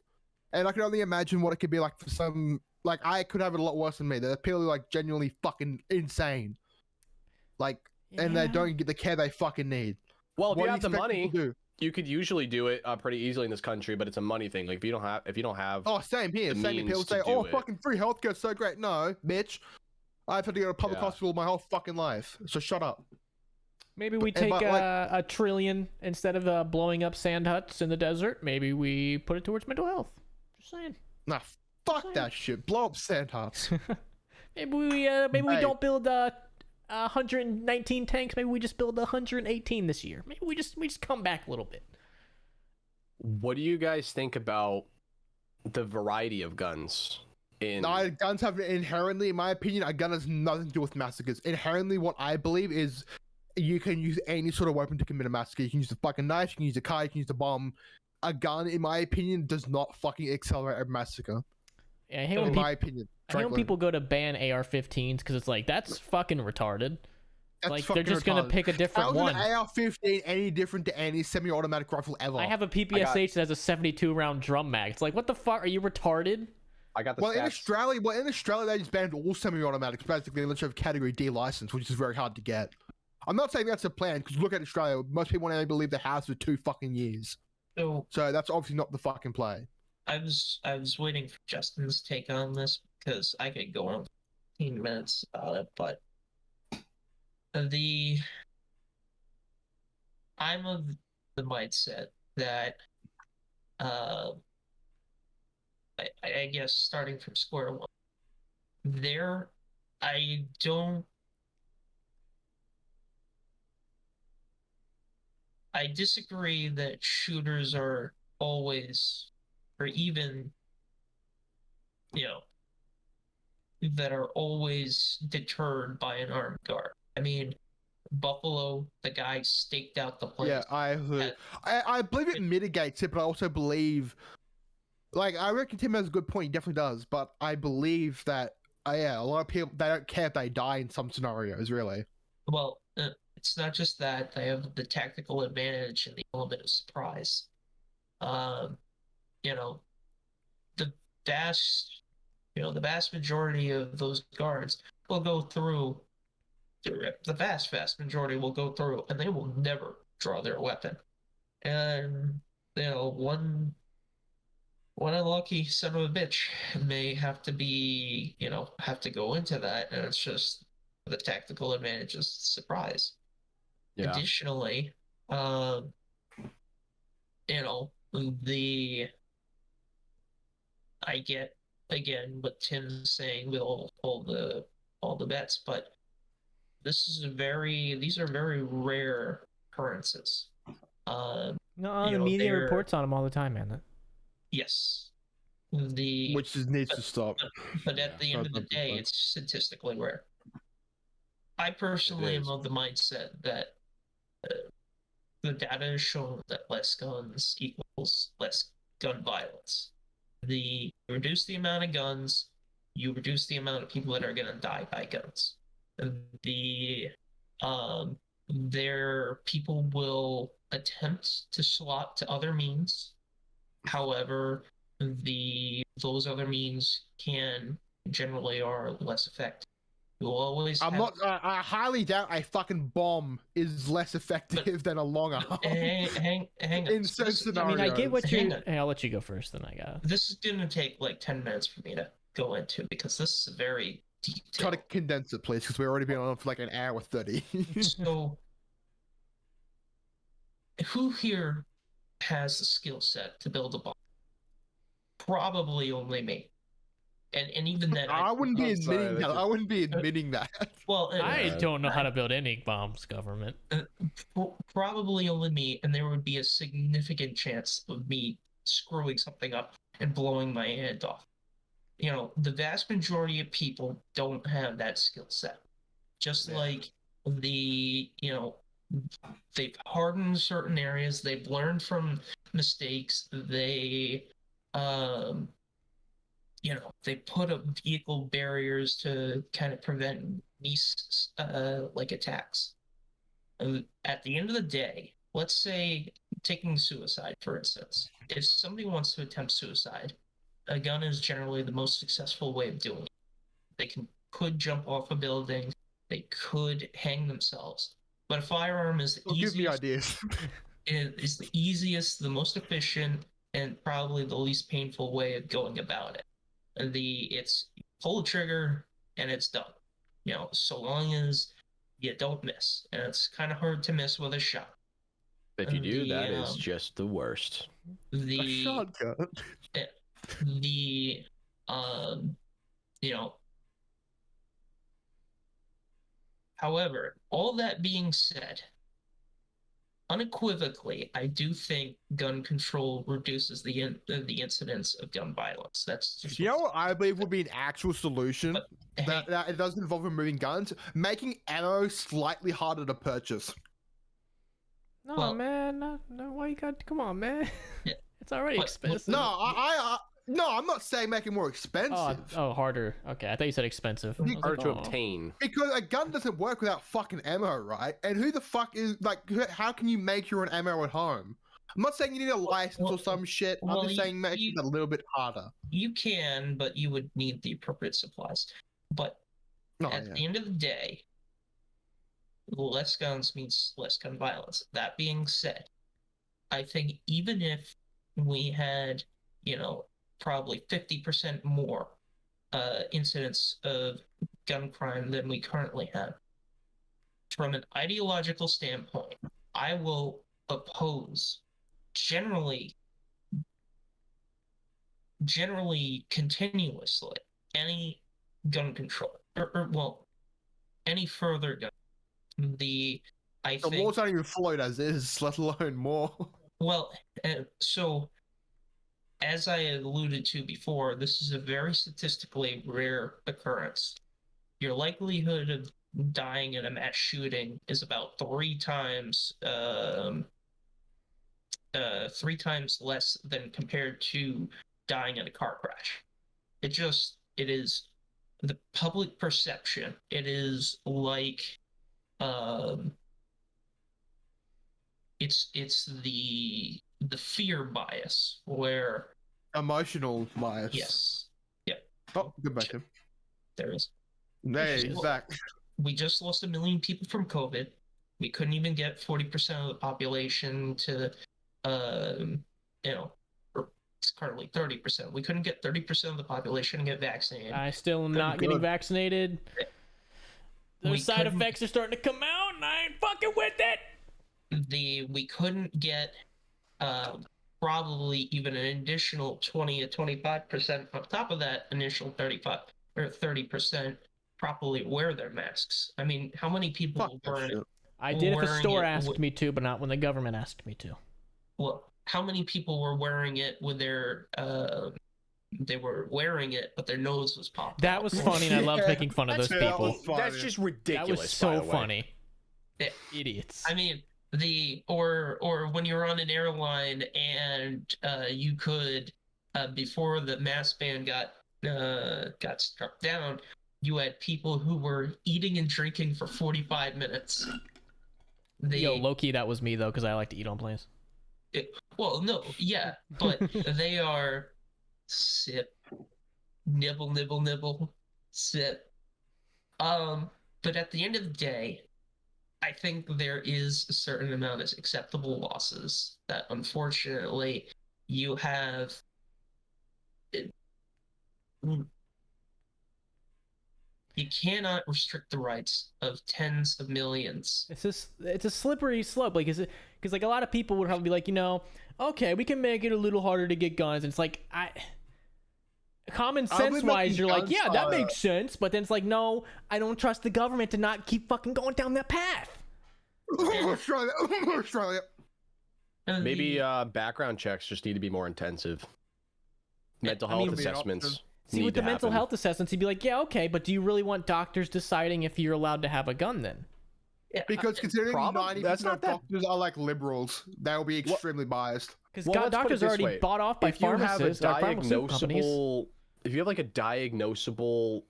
And I can only imagine what it could be like for some. Like, I could have it a lot worse than me. They're people like genuinely fucking insane. Like, and they Yeah. don't get the care they fucking need. Well, if What you do have the expect money, people to do? you could usually do it pretty easily in this country, but it's a money thing. Like if you don't have, Oh, same here. the Same here. means People to say, do "Oh, it. fucking free healthcare, so great." No, bitch. I've had to go to public Yeah. hospital my whole fucking life. So shut up. Maybe we And take but, like- a trillion instead of blowing up sand huts in the desert. Maybe we put it towards mental health. Just saying. Nah, fuck Same. that shit. Blow up sand huts. Maybe we Hey. don't build 119 tanks. Maybe we just build 118 this year. Maybe we just come back a little bit. what do you guys think about the variety of guns in? No, guns have inherently, in my opinion, a gun has nothing to do with massacres. Inherently, what I believe is you can use any sort of weapon to commit a massacre. You can use a fucking knife, you can use a car, you can use a bomb. A gun, in my opinion, does not fucking accelerate a massacre. Yeah, I hate In when, my opinion. I hate when frankly. people go to ban AR-15s because it's like that's fucking retarded. That's Like they're fucking just gonna retarded. pick a different How is one. an AR-15 any different to any semi-automatic rifle ever? I have a PPSH that has a 72 round drum mag. It's like, what the fuck? Are you retarded? I got the Well, in stats. Australia, they just banned all semi-automatics, basically, unless you have Category D license, which is very hard to get. I'm not saying that's a plan, because look at Australia. Most people only believe the house for 2 fucking years. So So that's obviously not the fucking play. I was waiting for Justin's take on this because I could go on 15 minutes about it, but I'm of the mindset that I guess starting from square one, I disagree that shooters are always, or even, that are always deterred by an armed guard. I mean, Buffalo, the guy staked out the place. Yeah, I believe it mitigates it, but I also believe, like, I reckon Tim has a good point. He definitely does, but I believe that, yeah, a lot of people, they don't care if they die in some scenarios, really. Well, it's not just that. They have the tactical advantage and the element of surprise. The vast majority of those guards will go through. The vast majority will go through, and they will never draw their weapon. And one unlucky son of a bitch may have to be, have to go into that, and it's just the tactical advantage is surprise. Yeah. Additionally, I get again what Tim's saying with all the bets, but these are very rare occurrences. No, You the know, media they're- reports on them all the time, man. Yes. Which just needs to stop. But at the end of the day, it's statistically rare. I personally am is. of the mindset that the data has shown that less guns equals less gun violence. You reduce the amount of guns, you reduce the amount of people that are going to die by guns. People will attempt to slot to other means. However, those other means generally are less effective. You will always I highly doubt a fucking bomb is less effective than a long arm. hang on. In some I scenarios. mean, I get what Hang you're. on. Hey, I'll let you go first, then I got. This is going to take like 10 minutes for me to go into because this is a very Try detail. to condense it, please, because we've already been on for like an hour 30. So, who here has the skill set to build a bomb? Probably only me. And even then, I wouldn't be I'm sorry, admitting that. that's I wouldn't be admitting that. well, I Yeah. don't know how to build any bombs, government. probably only me, and there would be a significant chance of me screwing something up and blowing my hand off. You know, the vast majority of people don't have that skill set. Just Yeah. like they've hardened certain areas, they've learned from mistakes, they they put up vehicle barriers to kind of prevent these like attacks. At the end of the day, let's say taking suicide, for instance, if somebody wants to attempt suicide, a gun is generally the most successful way of doing it. They could jump off a building, they could hang themselves, but a firearm is the Give me easiest. ideas. Is the easiest, the most efficient, and probably the least painful way of going about it. It's pull the trigger and it's done. You know, so long as you don't miss, and it's kind of hard to miss with a shot. If you do, that is just the worst. A shotgun. The however, all that being said, unequivocally, I do think gun control reduces the incidence of gun violence. That's just You know what I believe would be an actual solution? Hey, That it doesn't involve removing guns, making ammo slightly harder to purchase. No, Well- man. No, why you got? Come on, man. Yeah. It's already But- expensive. No, I'm not saying make it more expensive. Oh, harder. Okay, I thought you said expensive. I was Harder like, to oh. obtain. Because a gun doesn't work without fucking ammo, right? And who the fuck is how can you make your own ammo at home? I'm not saying you need a license or some shit. I'm well, just saying make it a little bit harder. You can, but you would need the appropriate supplies. But Oh, at yeah. the end of the day, less guns means less gun violence. That being said, I think even if we had, probably 50% more incidents of gun crime than we currently have, from an ideological standpoint, I will oppose generally continuously any gun control or any further gun. The law's not even followed as is, let alone more. So as I alluded to before, this is a very statistically rare occurrence. Your likelihood of dying in a mass shooting is about 3 times less than compared to dying in a car crash. It is the public perception. It is like it's the fear bias where Emotional bias. yes, Oh, good back him. there is. Hey, he's back. We just lost 1 million people from COVID. We couldn't even get 40% of the population to it's currently 30%. We couldn't get 30% of the population to get vaccinated. I still am not getting vaccinated. The side effects are starting to come out, and I ain't fucking with it. We couldn't get probably even an additional 20 to 25% on top of that initial 35 or 30% properly wear their masks. I mean, how many people were in it? I did if a store wearing it asked me to, but not when the government asked me to. Well, how many people were wearing it with their they were wearing it, but their nose was popped That out? was funny, and I loved making fun of those people. That's just ridiculous. That was so by the way. funny. Yeah. Idiots. I mean, or when you're on an airline and you could before the mask ban got struck down, you had people who were eating and drinking for 45 minutes. Yo, low-key, that was me, though, because I like to eat on planes. Well, no, yeah, but they are sip, nibble, nibble, nibble, sip. But at the end of the day, I think there is a certain amount of acceptable losses that unfortunately you have. You cannot restrict the rights of tens of millions. It's a slippery slope. Like, is it because like a lot of people would probably be like, okay, we can make it a little harder to get guns. And it's like common sense wise, you're like, yeah, that makes sense. But then it's like, no, I don't trust the government to not keep fucking going down that path. Australia. Maybe background checks just need to be more intensive. Mental health assessments. See, with the mental health assessments, you'd be like, yeah, okay, but do you really want doctors deciding if you're allowed to have a gun then? Yeah, because considering 90% of doctors are like liberals, that will be extremely biased. Because doctors are already bought off by pharmacists, pharmaceutical companies. If you have like a diagnosable,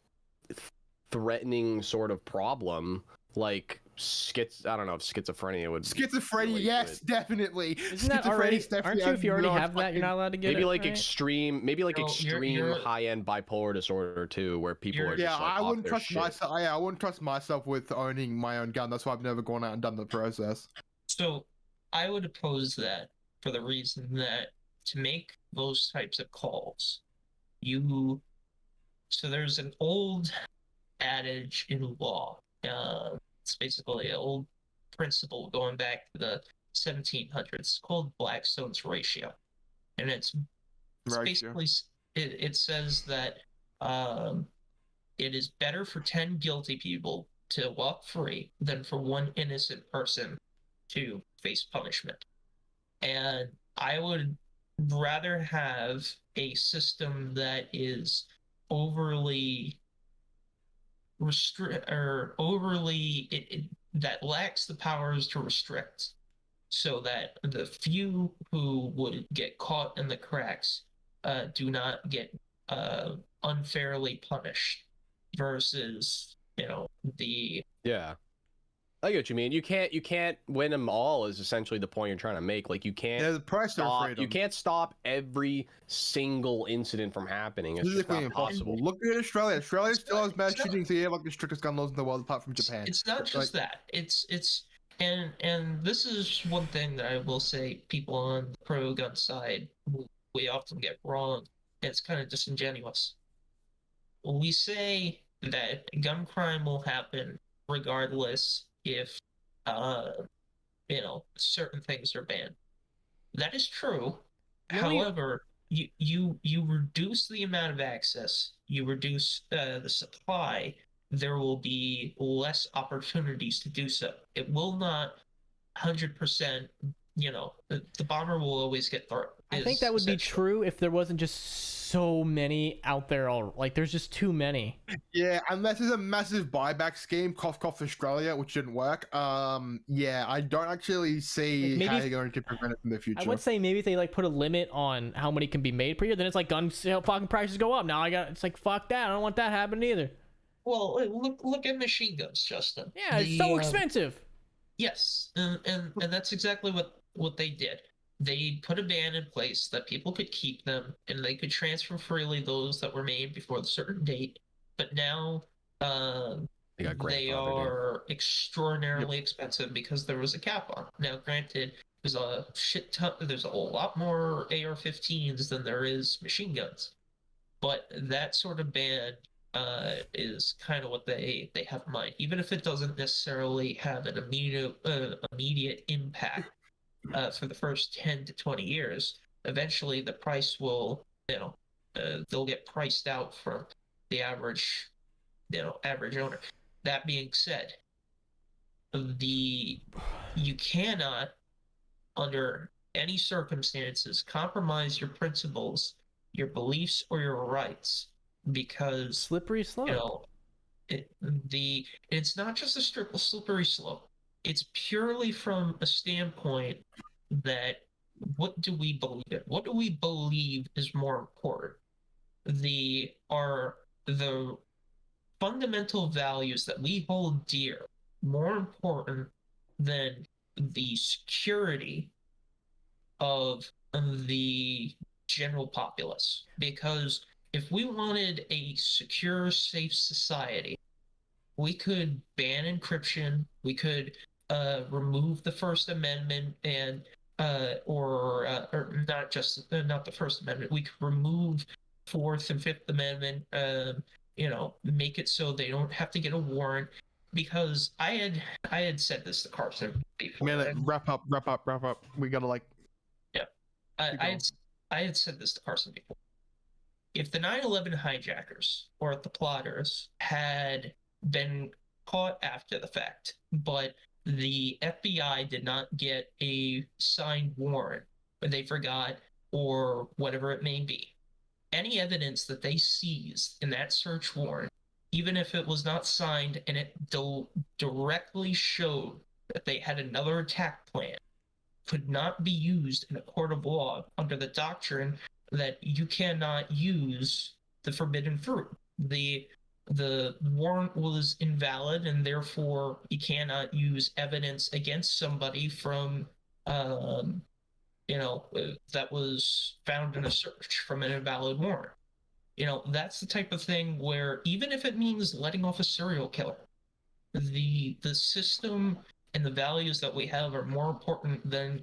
threatening sort of problem, like I don't know if schizophrenia would. Schizophrenia, yes, definitely. Isn't that already? Aren't you? If you already have that, you're not allowed to get it. Maybe like extreme high-end bipolar disorder too, where people are just like, I wouldn't trust myself. I wouldn't trust myself with owning my own gun. That's why I've never gone out and done the process. So, I would oppose that for the reason that to make those types of calls, so there's an old adage in law. It's basically an old principle going back to the 1700s called Blackstone's ratio. And it's basically, it says that it is better for 10 guilty people to walk free than for one innocent person to face punishment. And I would rather have a system that is overly that lacks the powers to restrict, so that the few who would get caught in the cracks do not get unfairly punished, versus I get what you mean. You can't win them all is essentially the point you're trying to make. Like you can't stop every single incident from happening. It's just not possible. Look at Australia. Australia still has mass shootings here, like the strictest gun laws in the world, apart from Japan. It's not just that. It's and this is one thing that I will say people on the pro-gun side we often get wrong. It's kind of disingenuous. We say that gun crime will happen regardless if certain things are banned. That is true. However, you reduce the amount of access, you reduce the supply, there will be less opportunities to do so. It will not 100%, the bomber will always get through. I think that would be true if there wasn't just so many out there. There's just too many. Yeah, unless there's a massive buyback scheme, cough Australia, which didn't work. I don't actually see how you're going to prevent it in the future. I would say maybe if they put a limit on how many can be made per year, then it's like gun sale fucking prices go up. Now it's like fuck that. I don't want that happening either. Well, look at machine guns, Justin. Yeah, it's so expensive. Yes, and that's exactly what they did. They put a ban in place that people could keep them and they could transfer freely those that were made before the certain date. But now they are extraordinarily expensive because there was a cap on. Now, granted, there's a shit ton. There's a lot more AR-15s than there is machine guns, but that sort of ban is kind of what they have in mind, even if it doesn't necessarily have an immediate impact. For the first 10 to 20 years, eventually the price will, they'll get priced out from the average owner. That being said, you cannot, under any circumstances, compromise your principles, your beliefs, or your rights, because slippery slope. It's not just a slippery slope. It's purely from a standpoint that what do we believe in? What do we believe is more important? Are the fundamental values that we hold dear more important than the security of the general populace? Because if we wanted a secure, safe society, we could ban encryption, we could remove the First Amendment, and or not the First Amendment. We could remove Fourth and Fifth Amendment make it so they don't have to get a warrant. Because I had said this to Carson before. Man, wrap up. We gotta like. Yeah, I had said this to Carson before. If the 9/11 hijackers or the plotters had been caught after the fact, but the FBI did not get a signed warrant, or they forgot, or whatever it may be, any evidence that they seized in that search warrant, even if it was not signed and it directly showed that they had another attack plan, could not be used in a court of law under the doctrine that you cannot use the forbidden fruit. The warrant was invalid, and therefore you cannot use evidence against somebody from that was found in a search from an invalid warrant. That's the type of thing where, even if it means letting off a serial killer, the system and the values that we have are more important than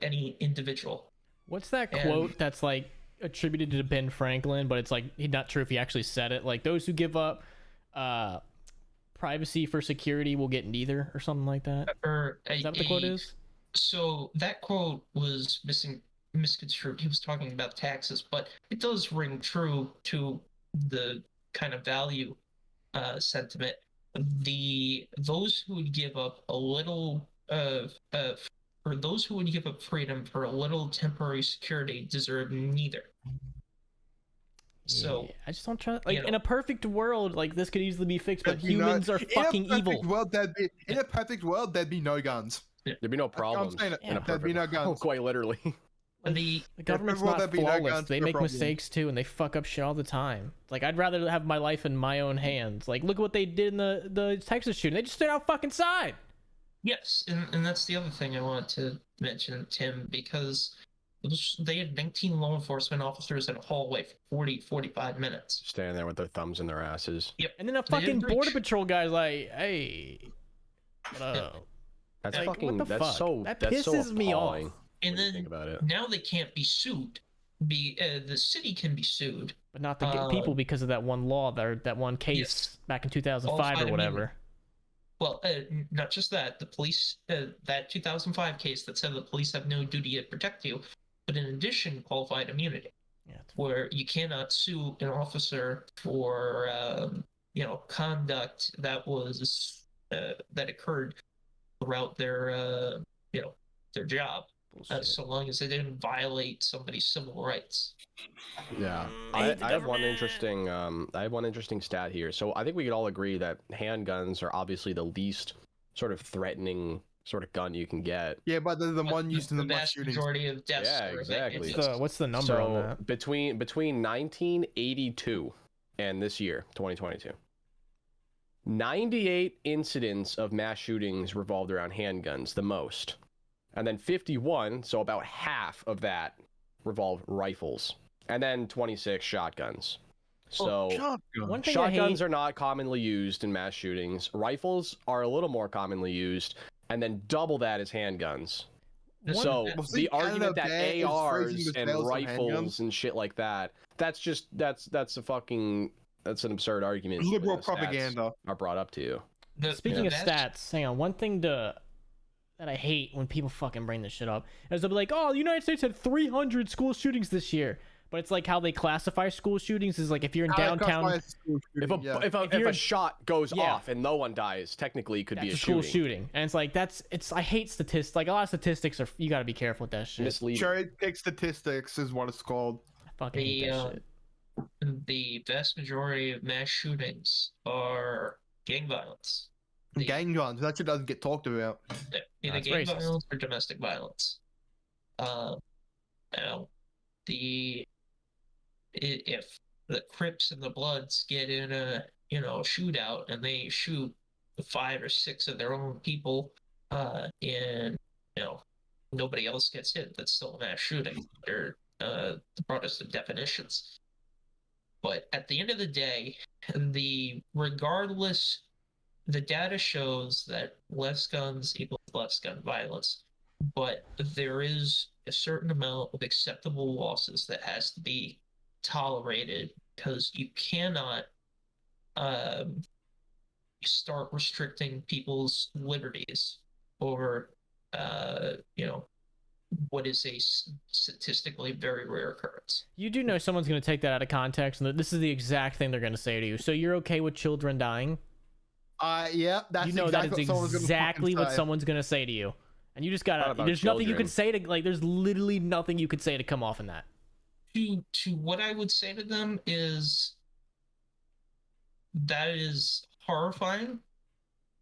any individual. What's that quote that's like attributed to Ben Franklin, but it's like not true if he actually said it? Like, those who give up privacy for security will get neither, or something like that. Is that what the quote is? So that quote was misconstrued. He was talking about taxes, but it does ring true to the kind of value sentiment. Those who would give up a little or those who would give up freedom for a little temporary security deserve neither. So yeah, I just don't try. Like, in a perfect world, like, this could easily be fixed, but humans are fucking evil. In a perfect world, there'd be no guns. There'd be no problems. There'd be no guns. Quite literally. The government's not flawless. They make mistakes too, and they fuck up shit all the time. Like, I'd rather have my life in my own hands. Like, look at what they did in the Texas shooting. They just stood out fucking side. Yes, and that's the other thing I wanted to mention, Tim, because they had 19 law enforcement officers in a hallway for 45 minutes. Standing there with their thumbs in their asses. Yep. And then a fucking border patrol guy's like, hey, what up? That's like, fucking, what the that's fuck? so, that that's pisses so me off. And then think about it. Now they can't be sued. The city can be sued. But not the people, because of that one law, that one case back in 2005 or whatever. Well, not just that. The police, that 2005 case that said the police have no duty to protect you, but in addition, qualified immunity, where you cannot sue an officer for, conduct that was that occurred throughout their, their job, so long as they didn't violate somebody's civil rights. Yeah, I have one interesting stat here. So I think we could all agree that handguns are obviously the least sort of threatening sort of gun you can get. Yeah, but they're the one used in the vast shootings. majority of deaths. Yeah, exactly. What's the number on that? Between 1982 and this year, 2022, 98 incidents of mass shootings revolved around handguns, the most. And then 51, so about half of that, revolved rifles. And then 26 shotguns. So shotguns are not commonly used in mass shootings. Rifles are a little more commonly used, and then double that is handguns. So the argument that ARs and rifles and shit like that's an absurd argument. Liberal propaganda are brought up to you. Speaking of stats, hang on. One thing that I hate when people fucking bring this shit up is they'll be like, "Oh, the United States had 300 school shootings this year." But it's like how they classify school shootings is like if you're in downtown, if a shot goes off and no one dies, technically it could be a school shooting. And it's like I hate statistics. Like, a lot of statistics are, you got to be careful with that shit. Misleading. Cherry pick statistics is what it's called. I fucking hate that shit. The vast majority of mass shootings are gang violence. Gang violence. That shit doesn't get talked about. Either gang violence or domestic violence. Now, if the Crips and the Bloods get in a shootout and they shoot 5 or 6 of their own people, and nobody else gets hit, that's still a mass shooting. They're the broadest of definitions. But at the end of the day, the data shows that less guns equals less gun violence, but there is a certain amount of acceptable losses that has to be tolerated, because you cannot start restricting people's liberties or what is a statistically very rare occurrence. You do know someone's going to take that out of context, and that this is the exact thing they're going to say to you. So you're okay with children dying? Yeah, that's you know exactly that is exactly what someone's going to say to you. And you just gotta, there's nothing you could say to, like, there's literally nothing you could say to come off in that. To what I would say to them is that is horrifying,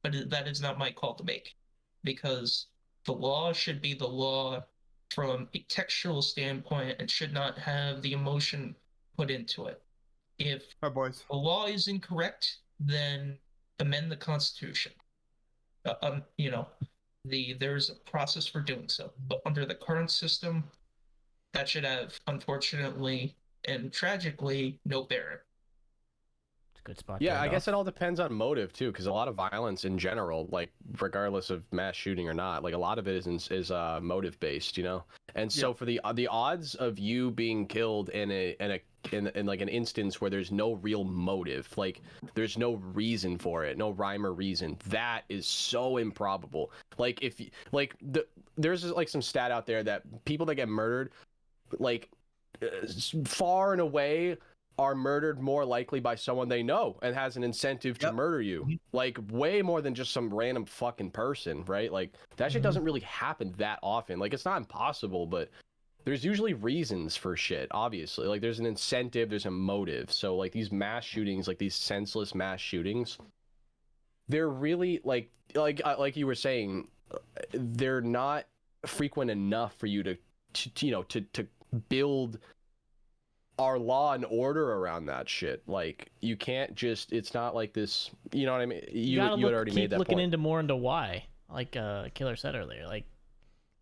but that is not my call to make, because the law should be the law from a textual standpoint and should not have the emotion put into it. If the law is incorrect, then amend the Constitution. There's a process for doing so, but under the current system, that should have, unfortunately and tragically, no bearing. It's a good spot. Yeah, I guess it all depends on motive too, because a lot of violence in general, like regardless of mass shooting or not, like a lot of it is motive based, you know. And so for the odds of you being killed in like an instance where there's no real motive, like there's no reason for it, no rhyme or reason, that is so improbable. Like if there's like some stat out there that people that get murdered, like far and away, are murdered more likely by someone they know and has an incentive to murder you. Like way more than just some random fucking person, right? Like that shit doesn't really happen that often. Like it's not impossible, but there's usually reasons for shit, obviously. Like there's an incentive, there's a motive. So like these mass shootings, like these senseless mass shootings, they're really like you were saying, they're not frequent enough for you to build our law and order around that shit. Like you can't just, it's not like this, you know what I mean? You had already made that point. Keep looking into why, like Killer said earlier. Like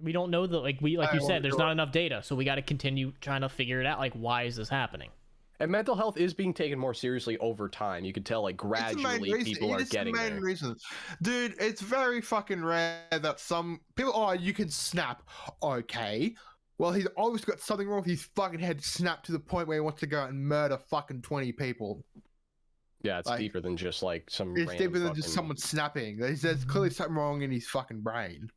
we don't know you said, there's not enough data, so we got to continue trying to figure it out. Like why is this happening? And mental health is being taken more seriously over time. You could tell, like, gradually people are getting there. It's the main reason. Dude, it's very fucking rare that some people, you can snap. Okay. Well, he's always got something wrong with his fucking head snapped to the point where he wants to go out and murder fucking 20 people. Yeah, it's deeper than just, like, some It's deeper than just someone snapping. There's clearly something wrong in his fucking brain.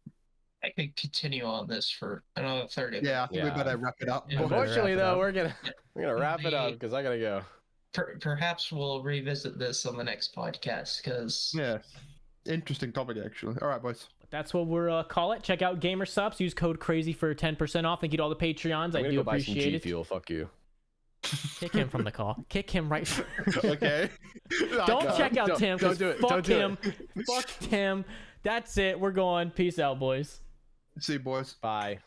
I could continue on this for another 30 minutes. Yeah, I think we better wrap it up. Yeah, unfortunately, though, we're gonna wrap it up because I gotta go. Perhaps we'll revisit this on the next podcast because interesting topic actually. All right, boys. That's what we're call it. Check out Gamer Subs. Use code crazy for 10% off. Thank you to all the Patreons. I do appreciate it. Fuel. Fuck you. Kick him from the call. Kick him right. Okay. Don't check out Tim. Don't do it. Fuck him. Fuck Tim. That's it. We're going. Peace out, boys. See you, boys. Bye.